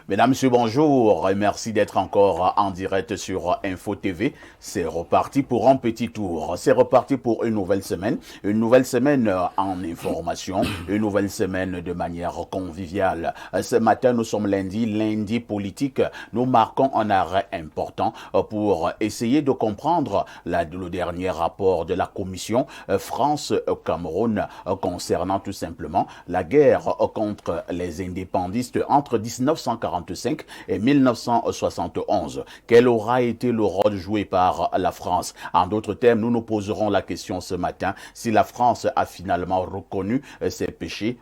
Mesdames, Messieurs, bonjour et merci d'être encore en direct sur Info TV. C'est reparti pour un petit tour. C'est reparti pour une nouvelle semaine en information, une nouvelle semaine de manière conviviale. Ce matin, nous sommes lundi politique. Nous marquons un arrêt important pour essayer de comprendre le dernier rapport de la commission France-Cameroun concernant tout simplement la guerre contre les indépendistes entre 1945 et 1971. Quel aura été le rôle joué par la France? En d'autres termes, nous nous poserons la question ce matin si la France a finalement reconnu ses péchés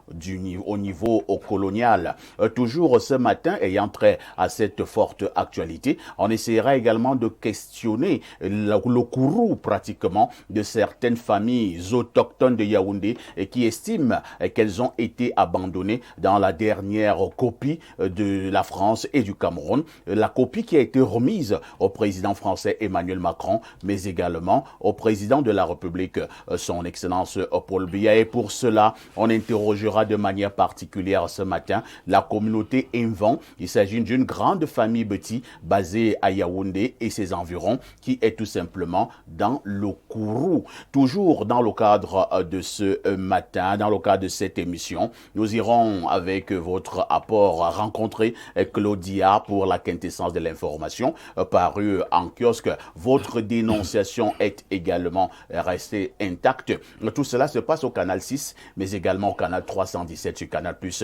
au niveau colonial. Toujours ce matin, ayant trait à cette forte actualité, on essaiera également de questionner le courroux pratiquement de certaines familles autochtones de Yaoundé qui estiment qu'elles ont été abandonnées dans la dernière copie de la France et du Cameroun, la copie qui a été remise au président français Emmanuel Macron, mais également au président de la République, son Excellence Paul Biya. Et pour cela, on interrogera de manière particulière ce matin la communauté Mvan. Il s'agit d'une grande famille Beti basée à Yaoundé et ses environs qui est tout simplement dans le courroux. Toujours dans le cadre de ce matin, dans le cadre de cette émission, nous irons avec votre apport rencontrer Claudia pour la quintessence de l'information paru en kiosque. Votre dénonciation est également restée intacte. Tout cela se passe au canal 6, mais également au canal 317 sur Canal Plus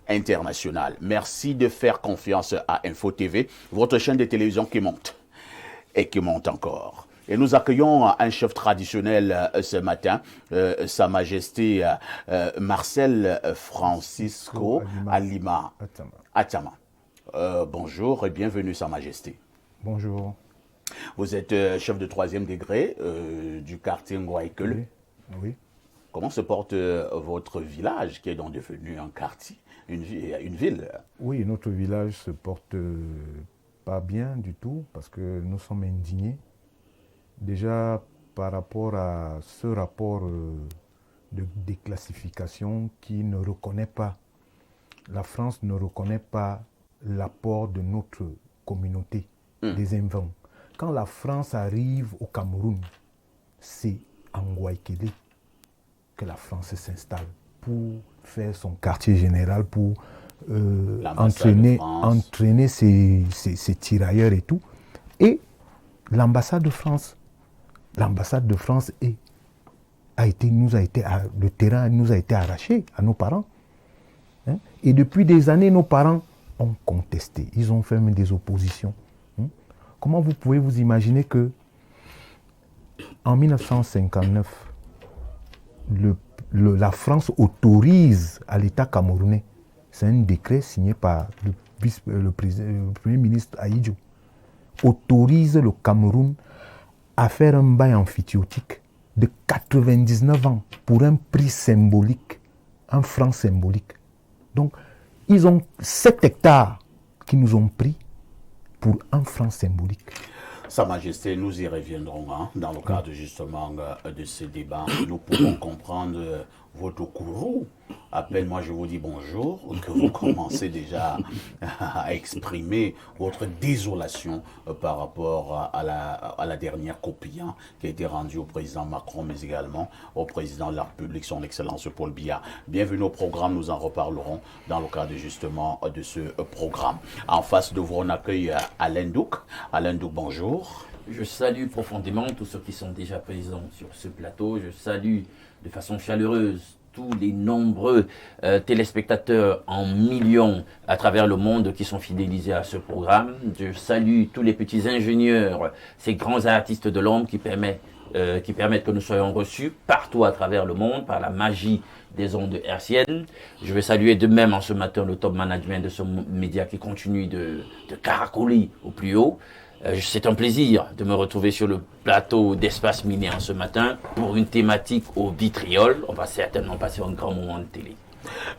International. Merci de faire confiance à Info TV, votre chaîne de télévision qui monte et qui monte encore. Et nous accueillons un chef traditionnel ce matin, Sa Majesté Marcel Francisco Alima Atama. Bonjour et bienvenue, Sa Majesté. Bonjour. Vous êtes chef de 3e degré du quartier Ngwaikele. Oui. Comment se porte votre village qui est donc devenu un quartier, une ville? Oui, notre village se porte pas bien du tout parce que nous sommes indignés. Déjà, par rapport à ce rapport de déclassification qui ne reconnaît pas, la France ne reconnaît pas l'apport de notre communauté, des Mvan. Quand la France arrive au Cameroun, c'est en Ngwaikele que la France s'installe pour faire son quartier général, pour entraîner ses tirailleurs et tout. Et l'ambassade de France le terrain nous a été arraché à nos parents. Hein? Et depuis des années, nos parents ont contesté. Ils ont fait même des oppositions. Hein? Comment vous pouvez vous imaginer que en 1959, la France autorise à l'État camerounais, c'est un décret signé par le Premier ministre Ahidjo, autorise le Cameroun à faire un bail amphithéotique de 99 ans pour un prix symbolique, un franc symbolique. Donc, ils ont 7 hectares qui nous ont pris pour un franc symbolique. Sa Majesté, nous y reviendrons dans le cadre justement de ce débat. Nous pourrons comprendre votre courroux. À peine moi je vous dis bonjour, que vous commencez déjà à exprimer votre désolation par rapport à la dernière copie qui a été rendue au président Macron, mais également au président de la République, son Excellence Paul Biya. Bienvenue au programme, nous en reparlerons dans le cadre justement de ce programme. En face de vous, on accueille Alain Douk. Alain Douk, bonjour. Je salue profondément tous ceux qui sont déjà présents sur ce plateau. Je salue de façon chaleureuse tous les nombreux téléspectateurs en millions à travers le monde qui sont fidélisés à ce programme. Je salue tous les petits ingénieurs, ces grands artistes de l'ombre qui permettent que nous soyons reçus partout à travers le monde par la magie des ondes hertziennes. Je vais saluer de même en ce matin le top management de ce média qui continue de caracoler au plus haut. C'est un plaisir de me retrouver sur le plateau d'Espace Miné en ce matin pour une thématique au vitriol. On va certainement passer un grand moment de télé.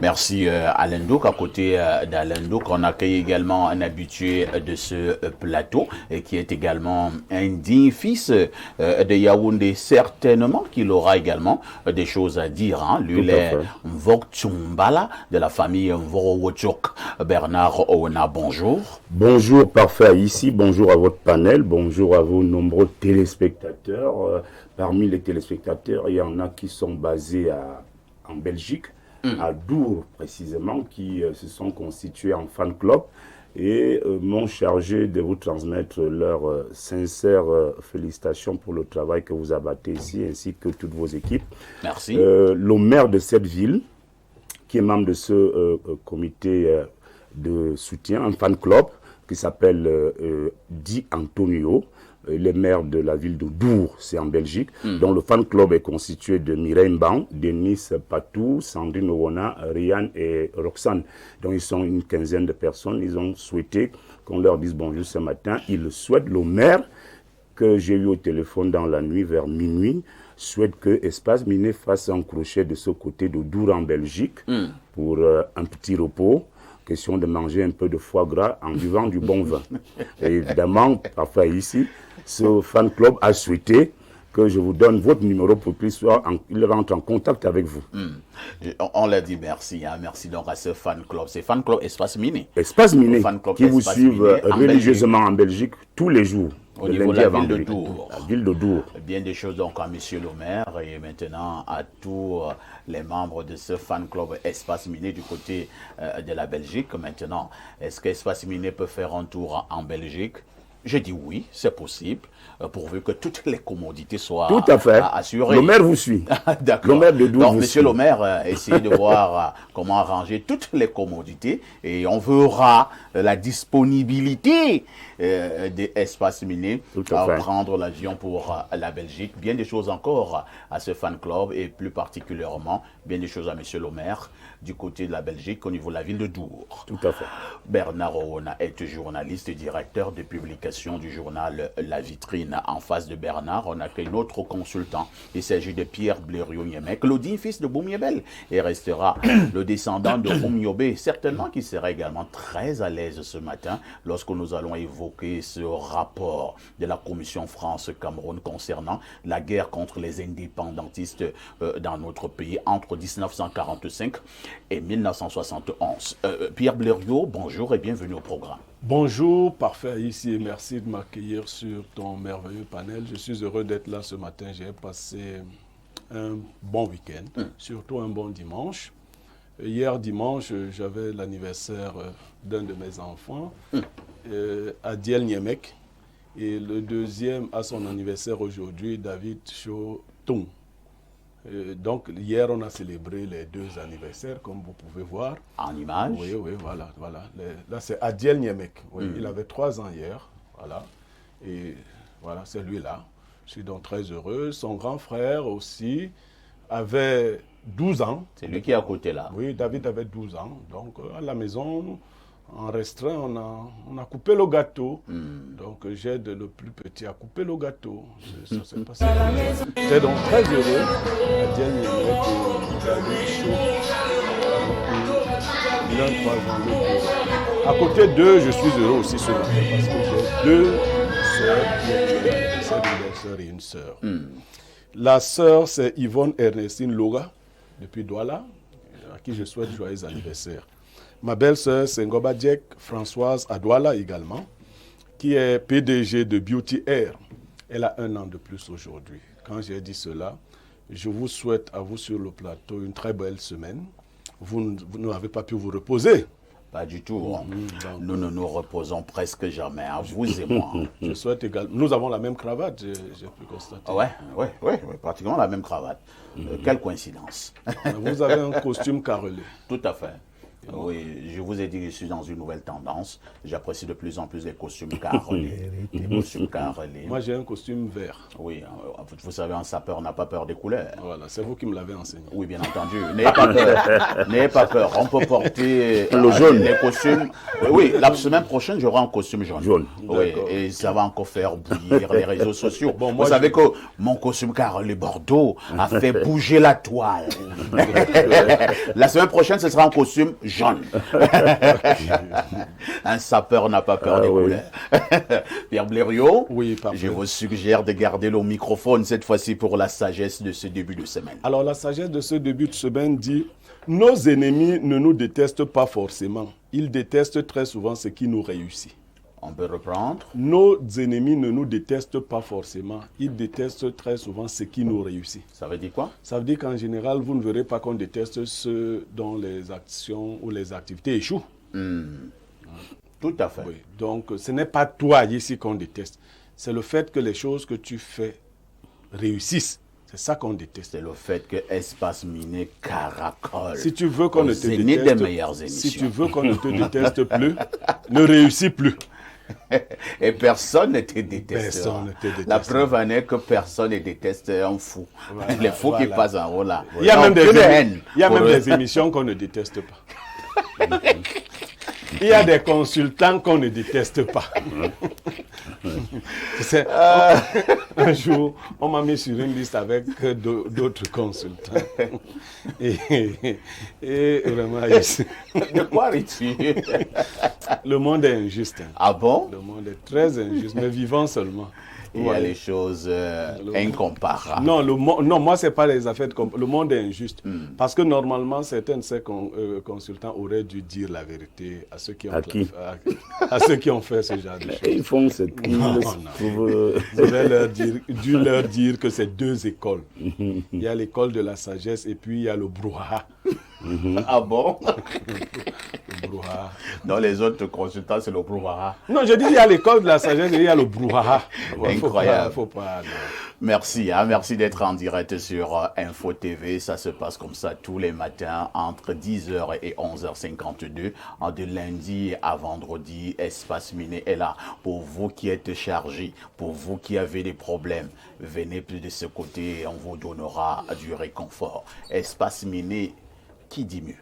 Merci Alain Douk. À côté d'Alain Douk, on accueille également un habitué de ce plateau et qui est également un digne fils de Yaoundé. Certainement qu'il aura également des choses à dire. Lui, il est Mvok Tchumbala de la famille Mvoro Wochok. Bernard Ouna, bonjour. Bonjour Parfait ici, bonjour à votre panel, bonjour à vos nombreux téléspectateurs. Parmi les téléspectateurs, il y en a qui sont basés en Belgique, à Dour précisément, qui se sont constitués en fan club et m'ont chargé de vous transmettre leurs sincères félicitations pour le travail que vous abattez ici, ainsi que toutes vos équipes. Merci. Le maire de cette ville, qui est membre de ce comité de soutien, un fan club, qui s'appelle Di Antonio, les maires de la ville de Dour, c'est en Belgique, dont le fan club est constitué de Mireille Mban, Denis Patou, Sandrine Owona, Ryan et Roxane. Donc ils sont une quinzaine de personnes. Ils ont souhaité qu'on leur dise bonjour ce matin. Ils souhaitent, le maire que j'ai eu au téléphone dans la nuit vers minuit, souhaite que Espace Miné fasse un crochet de ce côté de Dour en Belgique pour un petit repos. Question de manger un peu de foie gras en buvant du bon vin. Et évidemment, parfois ici, ce fan club a souhaité que je vous donne votre numéro pour qu'il rentre en contact avec vous. On l'a dit, merci. Hein, merci donc à ce fan club. C'est fan club Espace Miné. Espace Miné, qui vous Espace suivent Miné religieusement en Belgique tous les jours. Au niveau de la ville de Dour. Dour. La ville de Dour. Bien des choses donc à Monsieur le maire et maintenant à tous les membres de ce fan club Espace Miné du côté de la Belgique. Maintenant, est-ce qu'Espace Miné peut faire un tour en Belgique? J'ai dit oui, c'est possible, pourvu que toutes les commodités soient Tout à fait. assurées. Le maire vous suit. D'accord. Le maire de Dour Donc, vous monsieur suit. le maire, essayez de voir comment arranger toutes les commodités et on verra la disponibilité des espaces minés à prendre l'avion pour la Belgique. Bien des choses encore à ce fan club et plus particulièrement bien des choses à monsieur le maire du côté de la Belgique au niveau de la ville de Dour. Tout à fait. Bernard Ouna est journaliste et directeur de publication du journal La Vitrine. En face de Bernard, on accueille notre consultant. Il s'agit de Pierre Blériot-Niemek, Claudine, fils de Boumiebel, et restera le descendant de Boumiobe, certainement qui sera également très à l'aise ce matin lorsque nous allons évoquer ce rapport de la Commission France-Cameroun concernant la guerre contre les indépendantistes dans notre pays entre 1945 et 1971. Pierre Blériot, bonjour et bienvenue au programme. Bonjour, parfait ici et merci de m'accueillir sur ton merveilleux panel. Je suis heureux d'être là ce matin. J'ai passé un bon week-end, surtout un bon dimanche. Hier dimanche, j'avais l'anniversaire d'un de mes enfants, Adiel Niemek, et le deuxième a son anniversaire aujourd'hui, David Chotung. Donc hier, on a célébré les deux anniversaires, comme vous pouvez voir. En image. Oui, voilà. Là, c'est Adiel Niemek. Oui, il avait 3 ans hier. Voilà. Et voilà, c'est lui-là. Je suis donc très heureux. Son grand frère aussi avait 12 ans. C'est lui qui est à côté là. Oui, David avait 12 ans. Donc à la maison, en restreint, on a coupé le gâteau. Donc j'aide le plus petit à couper le gâteau. Ça s'est passé. J'étais donc très heureux. Adiel Niemek et David Chaud. À côté d'eux, je suis heureux aussi ce matin parce que j'ai 2 sœurs qui ont une sœur et une sœur. La sœur, c'est Yvonne Ernestine Loga, depuis Douala, à qui je souhaite joyeux anniversaire. Ma belle-sœur, c'est Ngoba Djek Françoise à Douala également, qui est PDG de Beauty Air. Elle a 1 an de plus aujourd'hui. Quand j'ai dit cela, je vous souhaite à vous sur le plateau une très belle semaine. Vous n'avez pas pu vous reposer. Pas du tout. Nous ne nous reposons presque jamais, hein, vous et moi. Je souhaite également. Nous avons la même cravate, j'ai pu constater. Ouais, pratiquement la même cravate. Quelle coïncidence. Vous avez un costume carrelé. Tout à fait. Oui, je vous ai dit que je suis dans une nouvelle tendance. J'apprécie de plus en plus les costumes carrelés. Les costumes carrelés. Moi, j'ai un costume vert. Oui, vous savez, un sapeur n'a pas peur des couleurs. Voilà, c'est vous qui me l'avez enseigné. Oui, bien entendu. N'ayez pas peur. N'ayez pas peur. On peut porter le jaune. Les costumes. Oui, la semaine prochaine, j'aurai un costume jaune. Oui, et ça va encore faire bouillir les réseaux sociaux. Bon, vous savez que mon costume carrelé Bordeaux a fait bouger la toile. La semaine prochaine, ce sera un costume jaune. Un sapeur n'a pas peur des couleurs. Pierre Blériot, je vous suggère de garder le microphone cette fois-ci pour la sagesse de ce début de semaine. Alors la sagesse de ce début de semaine dit Nos ennemis ne nous détestent pas forcément. Ils détestent très souvent ce qui nous réussit. On peut reprendre. Nos ennemis ne nous détestent pas forcément. Ils détestent très souvent ce qui nous réussit. Ça veut dire quoi? Ça veut dire qu'en général, vous ne verrez pas qu'on déteste ceux dont les actions ou les activités échouent. Tout à fait. Oui. Donc, ce n'est pas toi ici qu'on déteste. C'est le fait que les choses que tu fais réussissent. C'est ça qu'on déteste. C'est le fait que Espace Miné caracole. Si tu veux qu'on ne te zénith déteste, des meilleures émissions. si tu veux qu'on ne te déteste plus, ne réussis plus. Et personne ne te déteste. Personne ne te déteste. La preuve en est que personne ne déteste un fou. Voilà, Les fous qui voilà. passent en haut là. Il y a Donc, même des, que de haine il y a pour même eux. des émissions qu'on ne déteste pas. Il y a des consultants qu'on ne déteste pas. C'est- Un jour, on m'a mis sur une liste avec d'autres consultants. Et vraiment, De quoi ris-tu? le monde est injuste. Hein. Ah bon? Le monde est très injuste, mais vivant seulement. Il y a les choses incomparables. Non, non, moi, ce n'est pas les affaires. Le monde est injuste. Parce que normalement, certains de ces consultants auraient dû dire la vérité à ceux qui ont, À qui? à ceux qui ont fait ce genre de choses. Ils font ce qu'ils Non, trouvent. Je vais dû leur dire que c'est deux écoles. Il y a l'école de la sagesse et puis il y a le brouhaha. Ah bon? Le brouhaha. Dans les autres consultants, c'est le brouhaha. Non, je dis il y a l'école de la sagesse et il y a le brouhaha. Incroyable. Faut pas, non. Merci, hein, merci d'être en direct sur Info TV. Ça se passe comme ça tous les matins entre 10h et 11h52. De lundi à vendredi, Espace Miné est là. Pour vous qui êtes chargés, pour vous qui avez des problèmes, venez plus de ce côté et on vous donnera du réconfort. Espace Miné, qui dit mieux?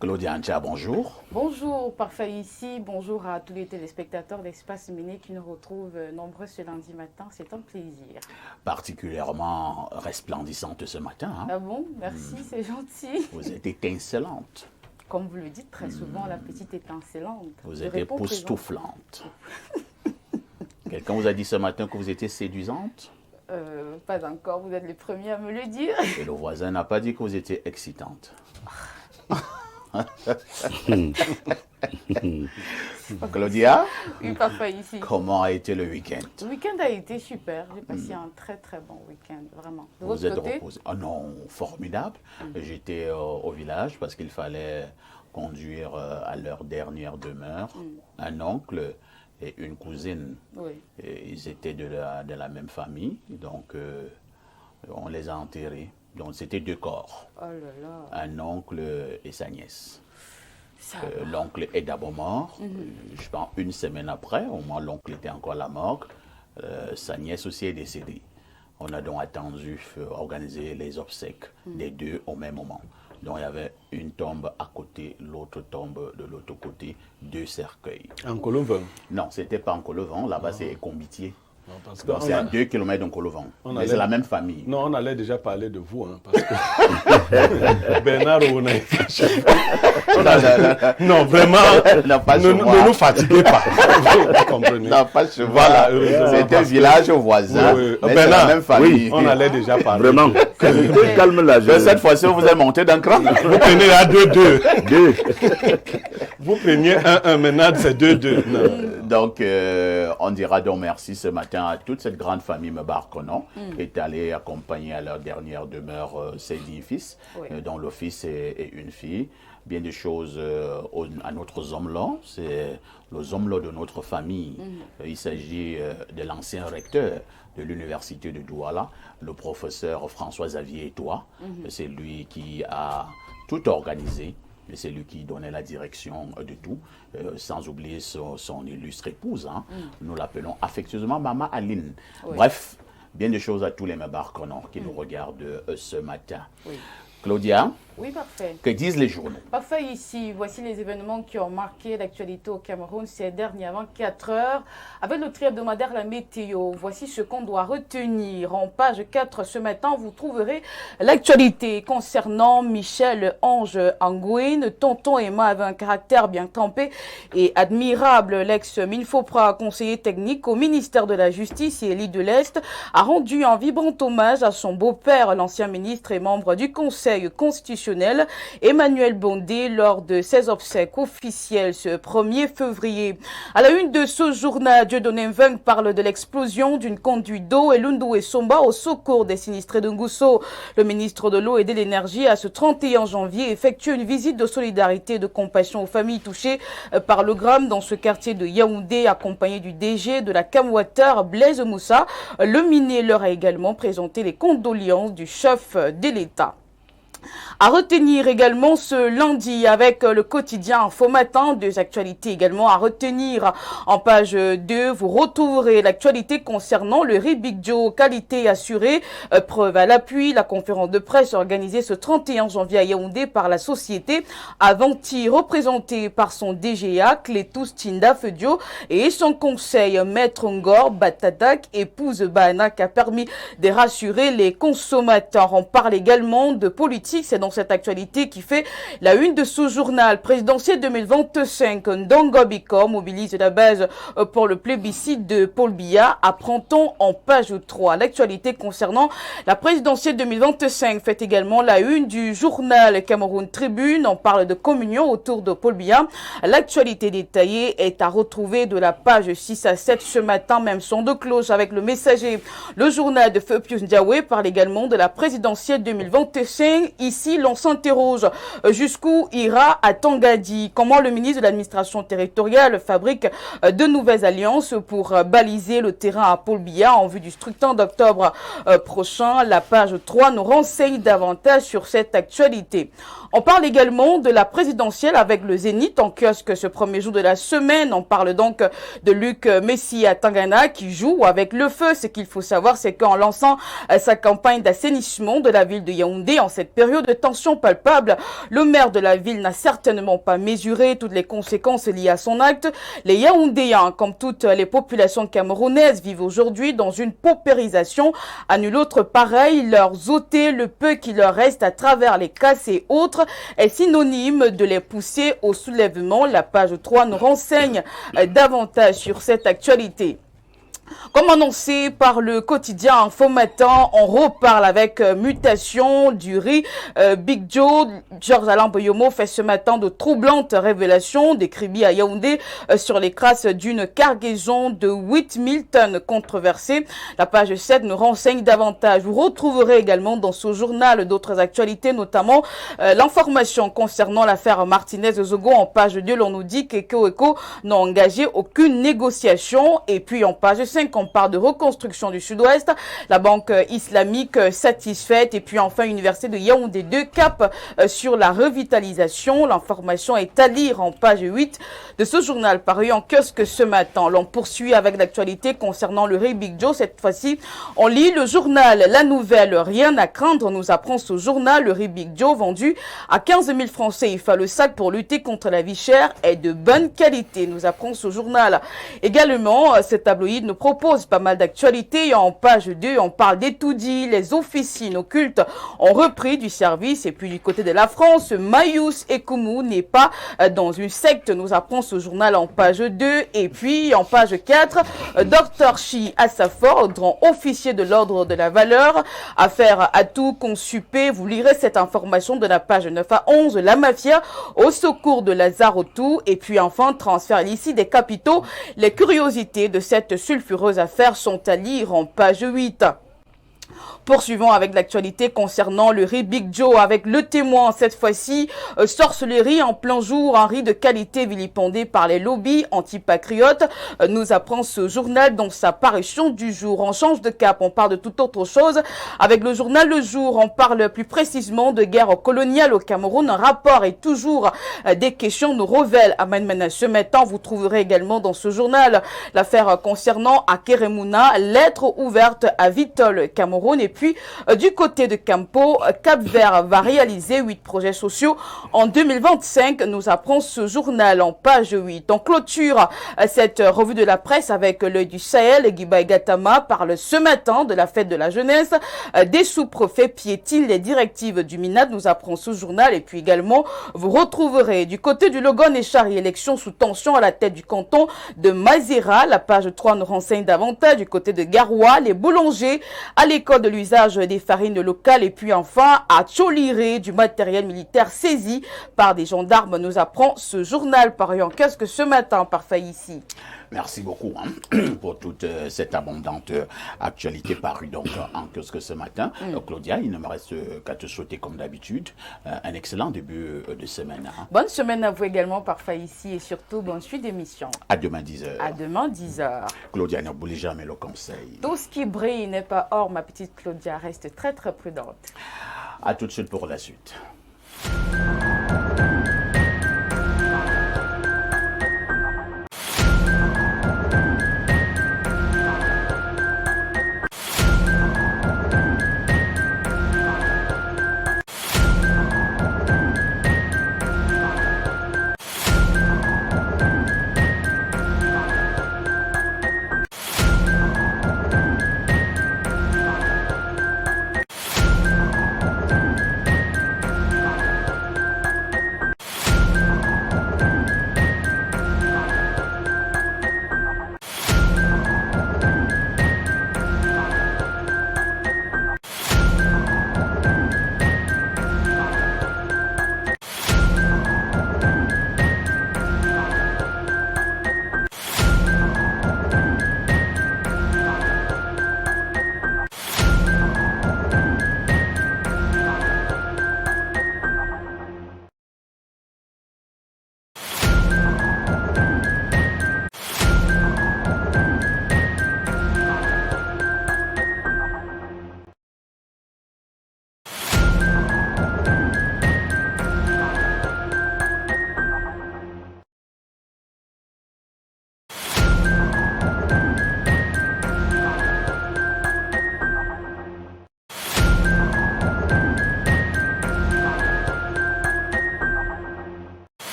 Claudia Antia, bonjour. Bonjour, parfait ici. Bonjour à tous les téléspectateurs d'Espace Miné qui nous retrouvent nombreux ce lundi matin. C'est un plaisir. Particulièrement resplendissante ce matin. Hein? Ah bon? Merci, c'est gentil. Vous êtes étincelante. Comme vous le dites très souvent, la petite étincelante. Vous Je êtes réponds présent. époustouflante. Quelqu'un vous a dit ce matin que vous étiez séduisante? Pas encore, vous êtes les premiers à me le dire. Et le voisin n'a pas dit que vous étiez excitante. Claudia, Oui, parfait ici. comment a été le week-end? Le week-end a été super. J'ai passé un très très bon week-end, vraiment. De Vous votre êtes côté? reposé? Ah non, formidable. J'étais au village parce qu'il fallait conduire à leur dernière demeure un oncle et une cousine. Oui. Et ils étaient de la même famille, donc on les a enterrés. Donc c'était deux corps, Oh là là. un oncle et sa nièce. Ça L'oncle est d'abord mort, je pense une semaine après, au moins l'oncle était encore à la morgue, sa nièce aussi est décédée. On a donc attendu organiser les obsèques des deux au même moment. Donc il y avait une tombe à côté, l'autre tombe de l'autre côté, deux cercueils. En Colombo. Non, c'était pas en Colevent, là-bas c'est Combitier. Non, parce que Donc c'est on à a- 2 km de Colevent. On Mais allait- c'est la même famille. Non, on allait déjà parler de vous, hein, parce que Bernard Ouna est fâché. Non, vraiment, Non, pas ne, chez moi. ne nous fatiguez pas. Vous comprenez. Non, pas chez moi. Voilà, heureusement, C'était un parce que- village voisin. Oui, oui. Mais c'est Bernard, la même famille. On allait déjà parler. Vraiment, calme la Mais jeune. cette fois-ci, vous êtes monté d'un cran. Vous prenez à 2-2. Deux. Vous preniez 1-1, maintenant c'est 2-2. Non. Donc, on dira donc merci ce matin à toute cette grande famille Mebarkonon qui est allée accompagner à leur dernière demeure ses 10 fils, dont le fils et une fille. Bien des choses à notre Zomlo, c'est le Zomlo de notre famille. Il s'agit de l'ancien recteur de l'université de Douala, le professeur François-Xavier Etoua. C'est lui qui a tout organisé. Et c'est lui qui donnait la direction de tout, sans oublier son illustre épouse. Hein. Nous l'appelons affectueusement Maman Aline. Bref, bien des choses à tous les Mebarkonon qui nous regardent ce matin. Claudia, oui, parfait. Que disent les journaux? Parfait ici. Voici les événements qui ont marqué l'actualité au Cameroun ces dernières 24 heures. Avec le tri hebdomadaire La Météo, voici ce qu'on doit retenir. En page 4 ce matin, vous trouverez l'actualité concernant Michel Ange Angouine. Tonton Emma avait un caractère bien trempé et admirable. L'ex-Minfopra, conseiller technique au ministère de la Justice et élu de l'Est, a rendu un vibrant hommage à son beau-père, l'ancien ministre et membre du Conseil constitutionnel, Emmanuel Bondé, lors de ses obsèques officielles ce 1er février. À la une de ce journal, Dieudonné Mveng parle de l'explosion d'une conduite d'eau et Lundu et Somba au secours des sinistrés de Ngousso. Le ministre de l'Eau et de l'Énergie a ce 31 janvier effectué une visite de solidarité et de compassion aux familles touchées par le drame dans ce quartier de Yaoundé, accompagné du DG de la Camwater, Blaise Moussa. Le minier leur a également présenté les condoléances du chef de l'État. À retenir également ce lundi avec le quotidien Info Matin, deux actualités également à retenir. En page 2, vous retrouverez l'actualité concernant le riz Big Joe, qualité assurée, preuve à l'appui. La conférence de presse organisée ce 31 janvier à Yaoundé par la société Avanti, représentée par son DGA, Clétous Tinda Fedio, et son conseil Maître Ngor Batadak, épouse Bana, qui a permis de rassurer les consommateurs. On parle également de politique. C'est dans cette actualité qui fait la une de ce journal présidentiel 2025. Ndongo Biko mobilise la base pour le plébiscite de Paul Biya. Apprend-on en page 3. L'actualité concernant la présidentielle 2025 fait également la une du journal Cameroun Tribune. On parle de communion autour de Paul Biya. L'actualité détaillée est à retrouver de la page 6 à 7 ce matin. Même son de cloche avec le messager. Le journal de Feu Pius Ndiawe parle également de la présidentielle 2025. Ici, l'on s'interroge jusqu'où ira à Tangadi. Comment le ministre de l'administration territoriale fabrique de nouvelles alliances pour baliser le terrain à Paul Biya en vue du scrutin d'octobre prochain. La page 3 nous renseigne davantage sur cette actualité. On parle également de la présidentielle avec le Zénith en kiosque ce premier jour de la semaine. On parle donc de Luc Messi à Tangana qui joue avec le feu. Ce qu'il faut savoir, c'est qu'en lançant sa campagne d'assainissement de la ville de Yaoundé en cette période de tension palpable, le maire de la ville n'a certainement pas mesuré toutes les conséquences liées à son acte. Les Yaoundéens, comme toutes les populations camerounaises, vivent aujourd'hui dans une paupérisation. À nul autre pareil, leur ôter le peu qui leur reste à travers les casses et autres est synonyme de les pousser au soulèvement. La page 3 nous renseigne davantage sur cette actualité. Comme annoncé par le quotidien Info Matin, on reparle avec mutation du riz Big Joe. Georges Alain Boyomo fait ce matin de troublantes révélations décrites à Yaoundé sur les traces d'une cargaison de 8000 tonnes controversées. La page 7 nous renseigne davantage. Vous retrouverez également dans ce journal d'autres actualités, notamment l'information concernant l'affaire Martinez-Zogo. En page 2, l'on nous dit qu'Eko n'a engagé aucune négociation. Et puis en page 5, on parle de reconstruction du Sud-Ouest, la banque islamique satisfaite et puis enfin l'université de Yaoundé 2 cap sur la revitalisation. L'information est à lire en page 8 de ce journal paru en kiosque ce matin. L'on poursuit avec l'actualité concernant le riz Big Joe. Cette fois-ci, on lit le journal La Nouvelle, rien à craindre. On nous apprend ce journal, le riz Big Joe vendu à 15 000 francs CFA le sac pour lutter contre la vie chère est de bonne qualité. Nous apprend ce journal. Également, ce tabloïd nous propose pas mal d'actualités. En page 2, on parle d'étoudis. Les officines occultes ont repris du service. Et puis du côté de la France, Mayus Ekumu n'est pas dans une secte, nous apprend ce journal en page 2. Et puis en page 4, Dr Chi Assafor, grand officier de l'ordre de la valeur, affaire à tout consupé. Vous lirez cette information de la page 9 à 11. La mafia au secours de Lazarotou. Et puis enfin, transfert illicite des capitaux. Les curiosités de cette sulfureuse affaire sont à lire en page 8. Poursuivons avec l'actualité concernant le riz Big Joe avec le témoin. Cette fois-ci, sorcellerie en plein jour, un riz de qualité vilipendé par les lobbies antipatriotes, nous apprend ce journal dans sa parution du jour. On change de cap, on parle de toute autre chose. Avec le journal Le Jour, on parle plus précisément de guerre coloniale au Cameroun. Un rapport et toujours des questions nous révèle Amanmana ce matin. Vous trouverez également dans ce journal l'affaire concernant Akeremuna, lettre ouverte à Vitol, Cameroun. Et puis, du côté de Campo, Cap-Vert va réaliser 8 projets sociaux en 2025, nous apprend ce journal en page 8. On clôture cette revue de la presse avec l'œil du Sahel. Guiba Gatama parle ce matin de la fête de la jeunesse. Des sous-préfets piétinent les directives du MINAD, nous apprend ce journal. Et puis également, vous retrouverez du côté du Logon et Chari, élection sous tension à la tête du canton de Mazera. La page 3 nous renseigne davantage. Du côté de Garoua, les boulangers à l'école de l'usage des farines locales. Et puis enfin, à Tcholiré, du matériel militaire saisi par des gendarmes, nous apprend ce journal paru en kiosque ce matin par Faïssi. Merci beaucoup pour toute cette abondante actualité parue donc en kiosque ce matin. Claudia, il ne me reste qu'à te souhaiter comme d'habitude un excellent début de semaine. Bonne semaine à vous également par Faïssi et surtout bonne suite d'émission. À demain 10h. À demain 10h. Claudia, n'oublie jamais le conseil. Tout ce qui brille n'est pas or, ma petite Claudia. Reste très très prudente. À tout de suite pour la suite.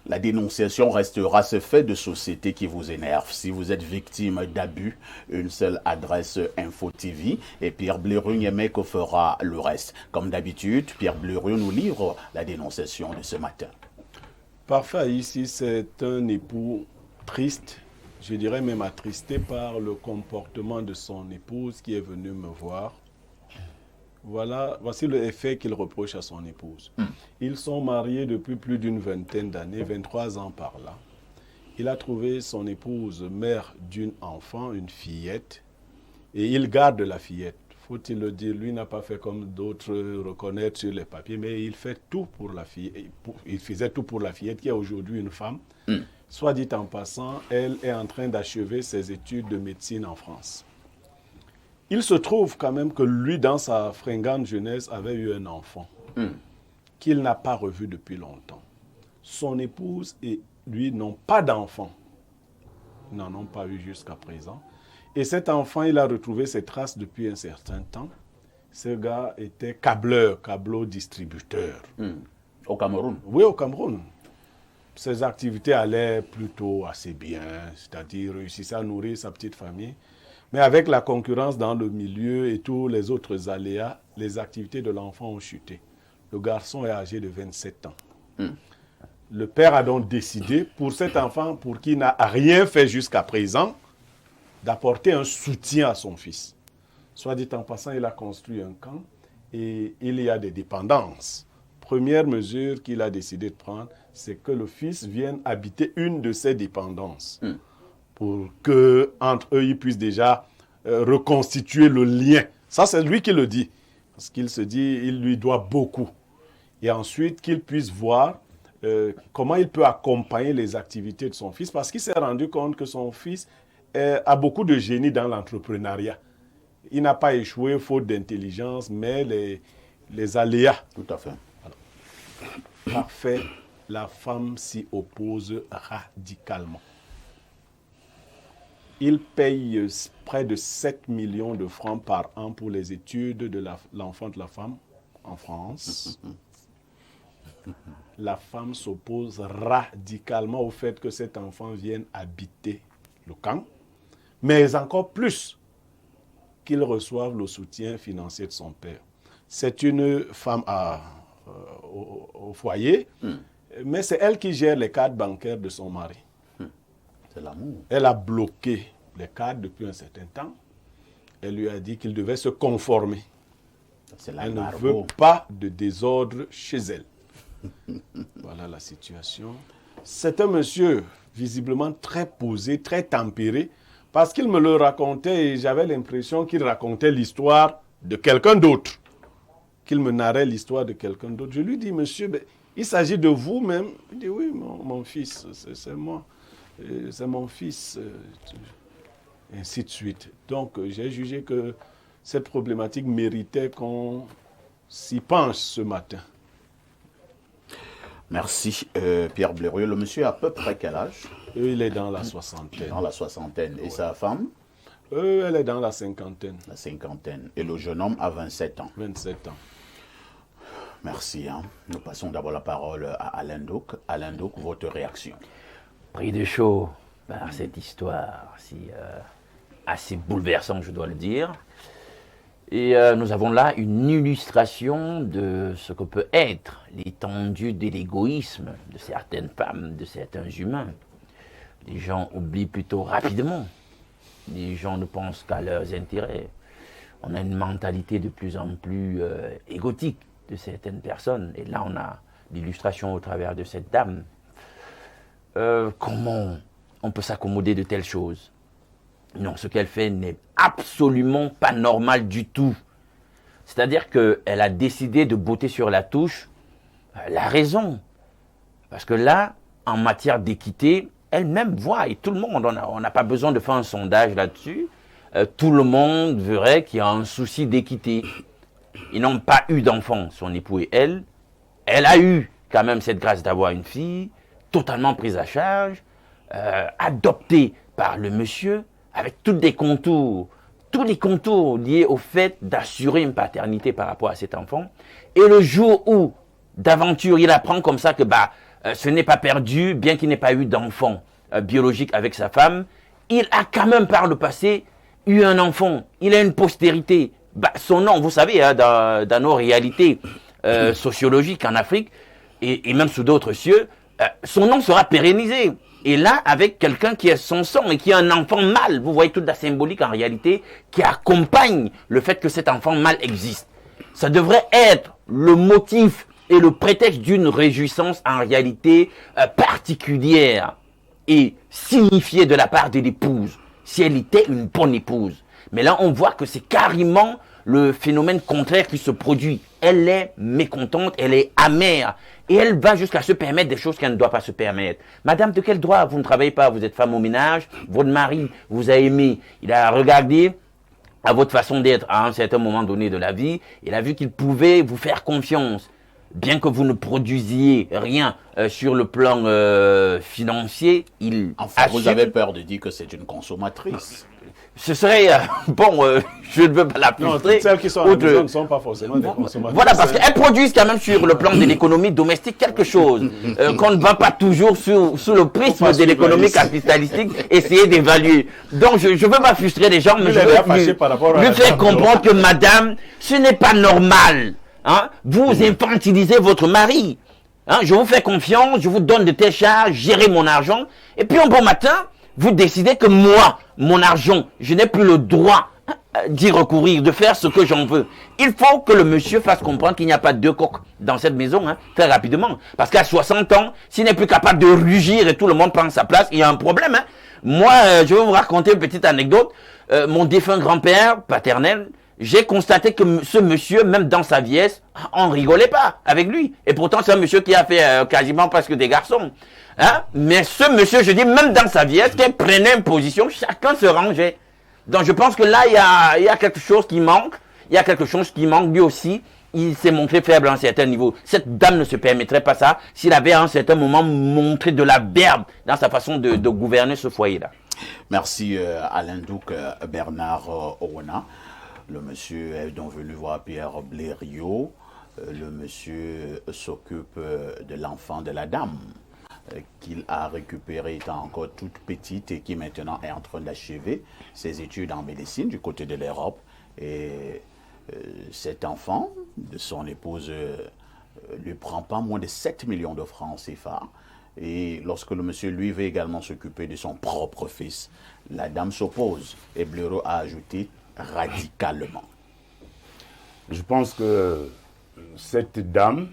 La dénonciation restera ce fait de société qui vous énerve. Si vous êtes victime d'abus, une seule adresse Info TV et Pierre Blérun-Yemek fera le reste. Comme d'habitude, Pierre Blérun nous livre la dénonciation de ce matin. Parfait, ici c'est un époux triste, je dirais même attristé par le comportement de son épouse qui est venue me voir. Voici le effet qu'il reproche à son épouse. Ils sont mariés depuis plus d'une vingtaine d'années, 23 ans par là. Il a trouvé son épouse mère d'une enfant, une fillette, et il garde la fillette. faut-il le dire, lui n'a pas fait comme d'autres reconnaître sur les papiers, mais il fait tout pour la fille. Il faisait tout pour la fillette qui est aujourd'hui une femme. Soit dit en passant, elle est en train d'achever ses études de médecine en France. Il se trouve quand même que lui, dans sa fringante jeunesse, avait eu un enfant qu'il n'a pas revu depuis longtemps. Son épouse et lui n'ont pas d'enfant. Ils n'en ont pas eu jusqu'à présent. Et cet enfant, il a retrouvé ses traces depuis un certain temps. Ce gars était câbleau-distributeur. Au Cameroun? Oui, au Cameroun. Ses activités allaient plutôt assez bien, c'est-à-dire réussissait à nourrir sa petite famille. Mais avec la concurrence dans le milieu et tous les autres aléas, les activités de l'enfant ont chuté. Le garçon est âgé de 27 ans. Le père a donc décidé, pour cet enfant, pour qui n'a rien fait jusqu'à présent, d'apporter un soutien à son fils. Soit dit en passant, il a construit un camp et il y a des dépendances. Première mesure qu'il a décidé de prendre, c'est que le fils vienne habiter une de ces dépendances pour qu'entre eux, ils puissent déjà reconstituer le lien. Ça, c'est lui qui le dit. Parce qu'il se dit, il lui doit beaucoup. Et ensuite, qu'il puisse voir comment il peut accompagner les activités de son fils, parce qu'il s'est rendu compte que son fils a beaucoup de génie dans l'entrepreneuriat. Il n'a pas échoué faute d'intelligence, mais les aléas. Tout à fait. Alors, parfait, la femme s'y oppose radicalement. Il paye près de 7 millions de francs par an pour les études de l'enfant de la femme en France. La femme s'oppose radicalement au fait que cet enfant vienne habiter le camp, mais encore plus qu'il reçoive le soutien financier de son père. C'est une femme au foyer, mais c'est elle qui gère les cartes bancaires de son mari. C'est l'amour. Elle a bloqué les cartes depuis un certain temps. Elle lui a dit qu'il devait se conformer. Elle ne veut pas de désordre chez elle. Voilà la situation. C'est un monsieur visiblement très posé, très tempéré, parce qu'il me le racontait et j'avais l'impression qu'il racontait l'histoire de quelqu'un d'autre. Qu'il me narrait l'histoire de quelqu'un d'autre. Je lui dis, monsieur, il s'agit de vous-même. Il dit, oui, mon fils, c'est moi. C'est mon fils. Ainsi de suite. Donc, j'ai jugé que cette problématique méritait qu'on s'y penche ce matin. Merci, Pierre Blériot. Le monsieur a à peu près quel âge? Il est dans la soixantaine. Dans la soixantaine. Et sa femme? Elle est dans la cinquantaine. La cinquantaine. Et le jeune homme a 27 ans. 27 ans. Merci. Nous passons d'abord la parole à Alain Douk. Alain Douk, votre réaction? Pris de chaud par cette histoire assez bouleversante, je dois le dire. Et nous avons là une illustration de ce que peut être l'étendue de l'égoïsme de certaines femmes, de certains humains. Les gens oublient plutôt rapidement. Les gens ne pensent qu'à leurs intérêts. On a une mentalité de plus en plus égotique de certaines personnes. Et là, on a l'illustration au travers de cette dame. Comment on peut s'accommoder de telles choses? Non, ce qu'elle fait n'est absolument pas normal du tout. C'est-à-dire qu'elle a décidé de botter sur la touche la raison. Parce que là, en matière d'équité, elle-même voit, et tout le monde, on n'a pas besoin de faire un sondage là-dessus, tout le monde verrait qu'il y a un souci d'équité. Ils n'ont pas eu d'enfant, son époux et elle. Elle a eu quand même cette grâce d'avoir une fille, totalement prise à charge, adoptée par le monsieur, avec tous les contours liés au fait d'assurer une paternité par rapport à cet enfant. Et le jour où, d'aventure, il apprend comme ça que ce n'est pas perdu, bien qu'il n'ait pas eu d'enfant biologique avec sa femme, il a quand même par le passé eu un enfant, il a une postérité. Son nom, vous savez, dans nos réalités sociologiques en Afrique, et même sous d'autres cieux, son nom sera pérennisé. Et là, avec quelqu'un qui est son sang et qui est un enfant mâle, vous voyez toute la symbolique en réalité qui accompagne le fait que cet enfant mâle existe. Ça devrait être le motif et le prétexte d'une réjouissance en réalité particulière et signifiée de la part de l'épouse, si elle était une bonne épouse. Mais là, on voit que c'est carrément le phénomène contraire qui se produit. Elle est mécontente, elle est amère. Et elle va jusqu'à se permettre des choses qu'elle ne doit pas se permettre. Madame, de quel droit vous ne travaillez pas? Vous êtes femme au ménage, votre mari vous a aimé, il a regardé à votre façon d'être à un certain moment donné de la vie, il a vu qu'il pouvait vous faire confiance. Bien que vous ne produisiez rien sur le plan financier, il Enfin, vous assume. avez peur de dire que c'est une consommatrice. Ce serait, je ne veux pas la Non, frustrer. toutes celles qui sont à la maison ne sont pas forcément des consommateurs. Voilà, parce qu'elles produisent quand même sur le plan de l'économie domestique quelque chose qu'on ne va pas toujours sous le prisme de l'économie capitalistique essayer d'évaluer. Donc, je veux pas frustrer les gens, mais je veux lui faire comprendre que madame, ce n'est pas normal. Hein? Vous infantilisez votre mari. Hein? Je vous fais confiance, je vous donne de telles charges, gérez mon argent. Et puis, un bon matin, vous décidez que moi, mon argent, je n'ai plus le droit d'y recourir, de faire ce que j'en veux. Il faut que le monsieur fasse comprendre qu'il n'y a pas deux coqs dans cette maison, hein, très rapidement. Parce qu'à 60 ans, s'il n'est plus capable de rugir et tout le monde prend sa place, il y a un problème. Hein. Moi, je vais vous raconter une petite anecdote. Mon défunt grand-père paternel, j'ai constaté que ce monsieur, même dans sa vieillesse, on rigolait pas avec lui. Et pourtant, c'est un monsieur qui a fait quasiment presque des garçons. Hein? Mais ce monsieur, je dis, même dans sa vieillesse, qu'il prenait une position, chacun se rangeait. Donc je pense que là, il y a quelque chose qui manque. Il y a quelque chose qui manque. Lui aussi, il s'est montré faible à un certain niveau. Cette dame ne se permettrait pas ça s'il avait à un certain moment montré de la verbe dans sa façon de gouverner ce foyer-là. Merci Alain Douc, Bernard Orona. Le monsieur est donc venu voir Pierre Blériot. Le monsieur s'occupe de l'enfant de la dame qu'il a récupéré étant encore toute petite et qui maintenant est en train d'achever ses études en médecine du côté de l'Europe. Et cet enfant de son épouse lui prend pas moins de 7 millions de francs CFA. Et lorsque le monsieur, lui, veut également s'occuper de son propre fils, la dame s'oppose. Et Blériot a ajouté radicalement. Je pense que cette dame,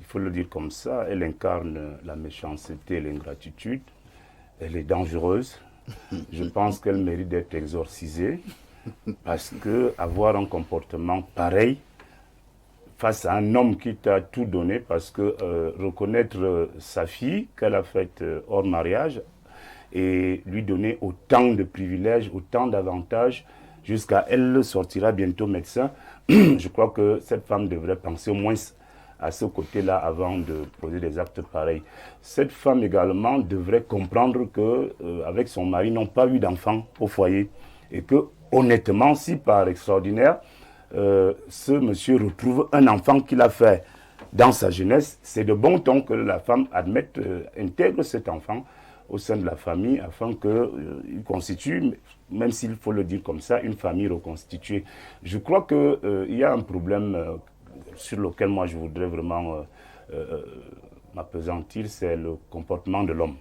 il faut le dire comme ça, elle incarne la méchanceté et l'ingratitude. Elle est dangereuse. Je pense qu'elle mérite d'être exorcisée parce que avoir un comportement pareil face à un homme qui t'a tout donné, parce que reconnaître sa fille qu'elle a faite hors mariage et lui donner autant de privilèges, autant d'avantages, jusqu'à elle sortira bientôt médecin, je crois que cette femme devrait penser au moins à ce côté-là avant de poser des actes pareils. Cette femme également devrait comprendre que avec son mari, n'ont pas eu d'enfant au foyer et que honnêtement, si par extraordinaire, ce monsieur retrouve un enfant qu'il a fait dans sa jeunesse, c'est de bon ton que la femme admette, intègre cet enfant au sein de la famille afin qu'il constitue, même s'il faut le dire comme ça, une famille reconstituée. Je crois qu'il y a un problème sur lequel moi je voudrais vraiment m'appesantir, c'est le comportement de l'homme.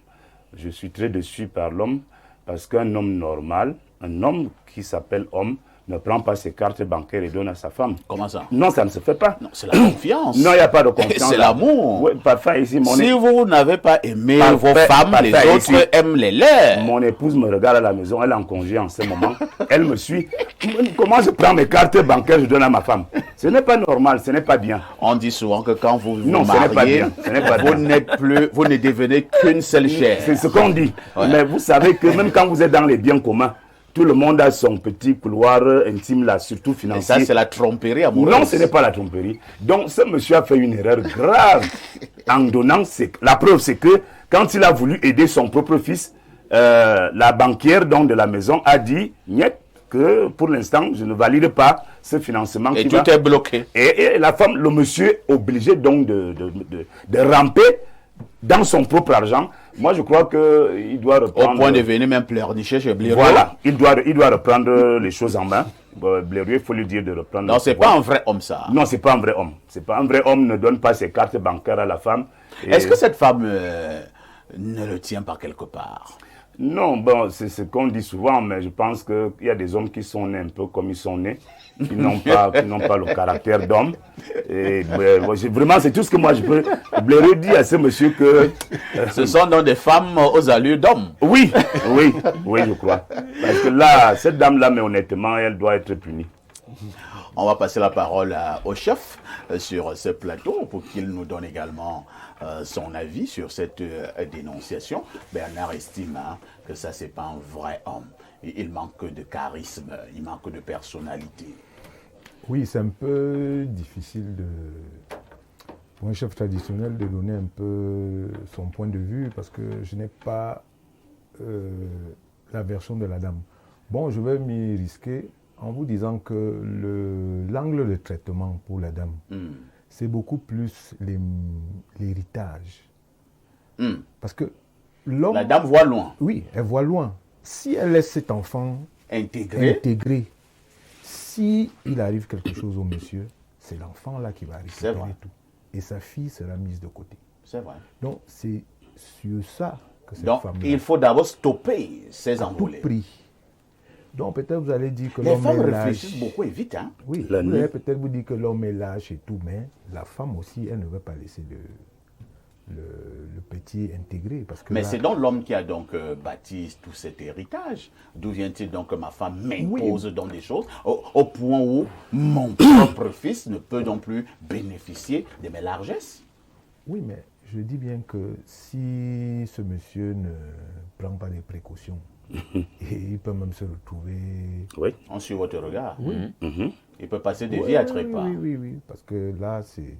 Je suis très déçu par l'homme parce qu'un homme normal, un homme qui s'appelle homme, ne prend pas ses cartes bancaires et donne à sa femme. Comment ça? Non, ça ne se fait pas. Non, c'est la confiance. Non, il n'y a pas de confiance. C'est l'amour. Oui, parfait, ici, Si vous n'avez pas aimé vos Parfait, femmes, les parfait, autres ici. aiment les leurs. Mon épouse me regarde à la maison, elle est en congé en ce moment. Elle me suit. Comment je prends mes cartes bancaires, je donne à ma femme? Ce n'est pas normal, ce n'est pas bien. On dit souvent que quand vous vous Non, ce n'est pas mariez, bien, ce n'est pas vous bien. n'êtes plus, vous ne devenez qu'une seule chair. C'est ce qu'on dit. Ouais. Mais vous savez que même quand vous êtes dans les biens communs, tout le monde a son petit couloir intime là, surtout Et financier. ça, c'est la tromperie amoureuse. Non, ce n'est pas la tromperie. Donc, ce monsieur a fait une erreur grave en donnant. La preuve, c'est que quand il a voulu aider son propre fils, la banquière donc, de la maison a dit niet, que pour l'instant, je ne valide pas ce financement. Et tout est bloqué. Et la femme, le monsieur est obligé donc de ramper dans son propre argent. Moi, je crois qu'il doit reprendre... Au point de venir même pleurnicher chez Blériot. Voilà, il doit reprendre les choses en main. Blériot, il faut lui dire de reprendre... Non, c'est pas un vrai homme, ça. Non, c'est pas un vrai homme. C'est pas un vrai homme, ne donne pas ses cartes bancaires à la femme. Est-ce que cette femme ne le tient pas quelque part? Non, bon, c'est ce qu'on dit souvent, mais je pense qu'il y a des hommes qui sont nés un peu comme ils sont nés, qui n'ont pas le caractère d'homme. Et vraiment, c'est tout ce que moi je peux. Blériot dit à ce monsieur que... Ce sont donc des femmes aux allures d'hommes. Oui, je crois. Parce que là, cette dame-là, mais honnêtement, elle doit être punie. On va passer la parole au chef sur ce plateau pour qu'il nous donne également son avis sur cette dénonciation. Bernard estime que ça, c'est pas un vrai homme. Il manque de charisme, il manque de personnalité. Oui, c'est un peu difficile pour un chef traditionnel de donner un peu son point de vue parce que je n'ai pas la version de la dame. Bon, je vais m'y risquer en vous disant que l'angle de traitement pour la dame, c'est beaucoup plus l'héritage. Parce que l'homme... La dame voit loin. Oui, elle voit loin. Si elle laisse cet enfant intégré, si il arrive quelque chose au monsieur, c'est l'enfant là qui va récupérer tout. Et sa fille sera mise de côté. C'est vrai. Donc, c'est sur ça que cette Donc, femme... il faut d'abord stopper ces à envolées. tout prix. Donc, peut-être vous allez dire que Les l'homme femmes est lâche. réfléchissent beaucoup et vite. Hein? Oui, vous allez peut-être vous dire que l'homme est lâche et tout, mais la femme aussi, elle ne veut pas laisser le petit intégré. Parce que Mais là, c'est donc l'homme qui a donc bâti tout cet héritage. D'où vient-il donc que ma femme m'impose dans des choses au point où mon propre fils ne peut non plus bénéficier de mes largesses? Oui, mais je dis bien que si ce monsieur ne prend pas les précautions, et il peut même se retrouver... Oui. On suit votre regard. Oui. Il peut passer des vies à trépas. Oui, parce que là, c'est...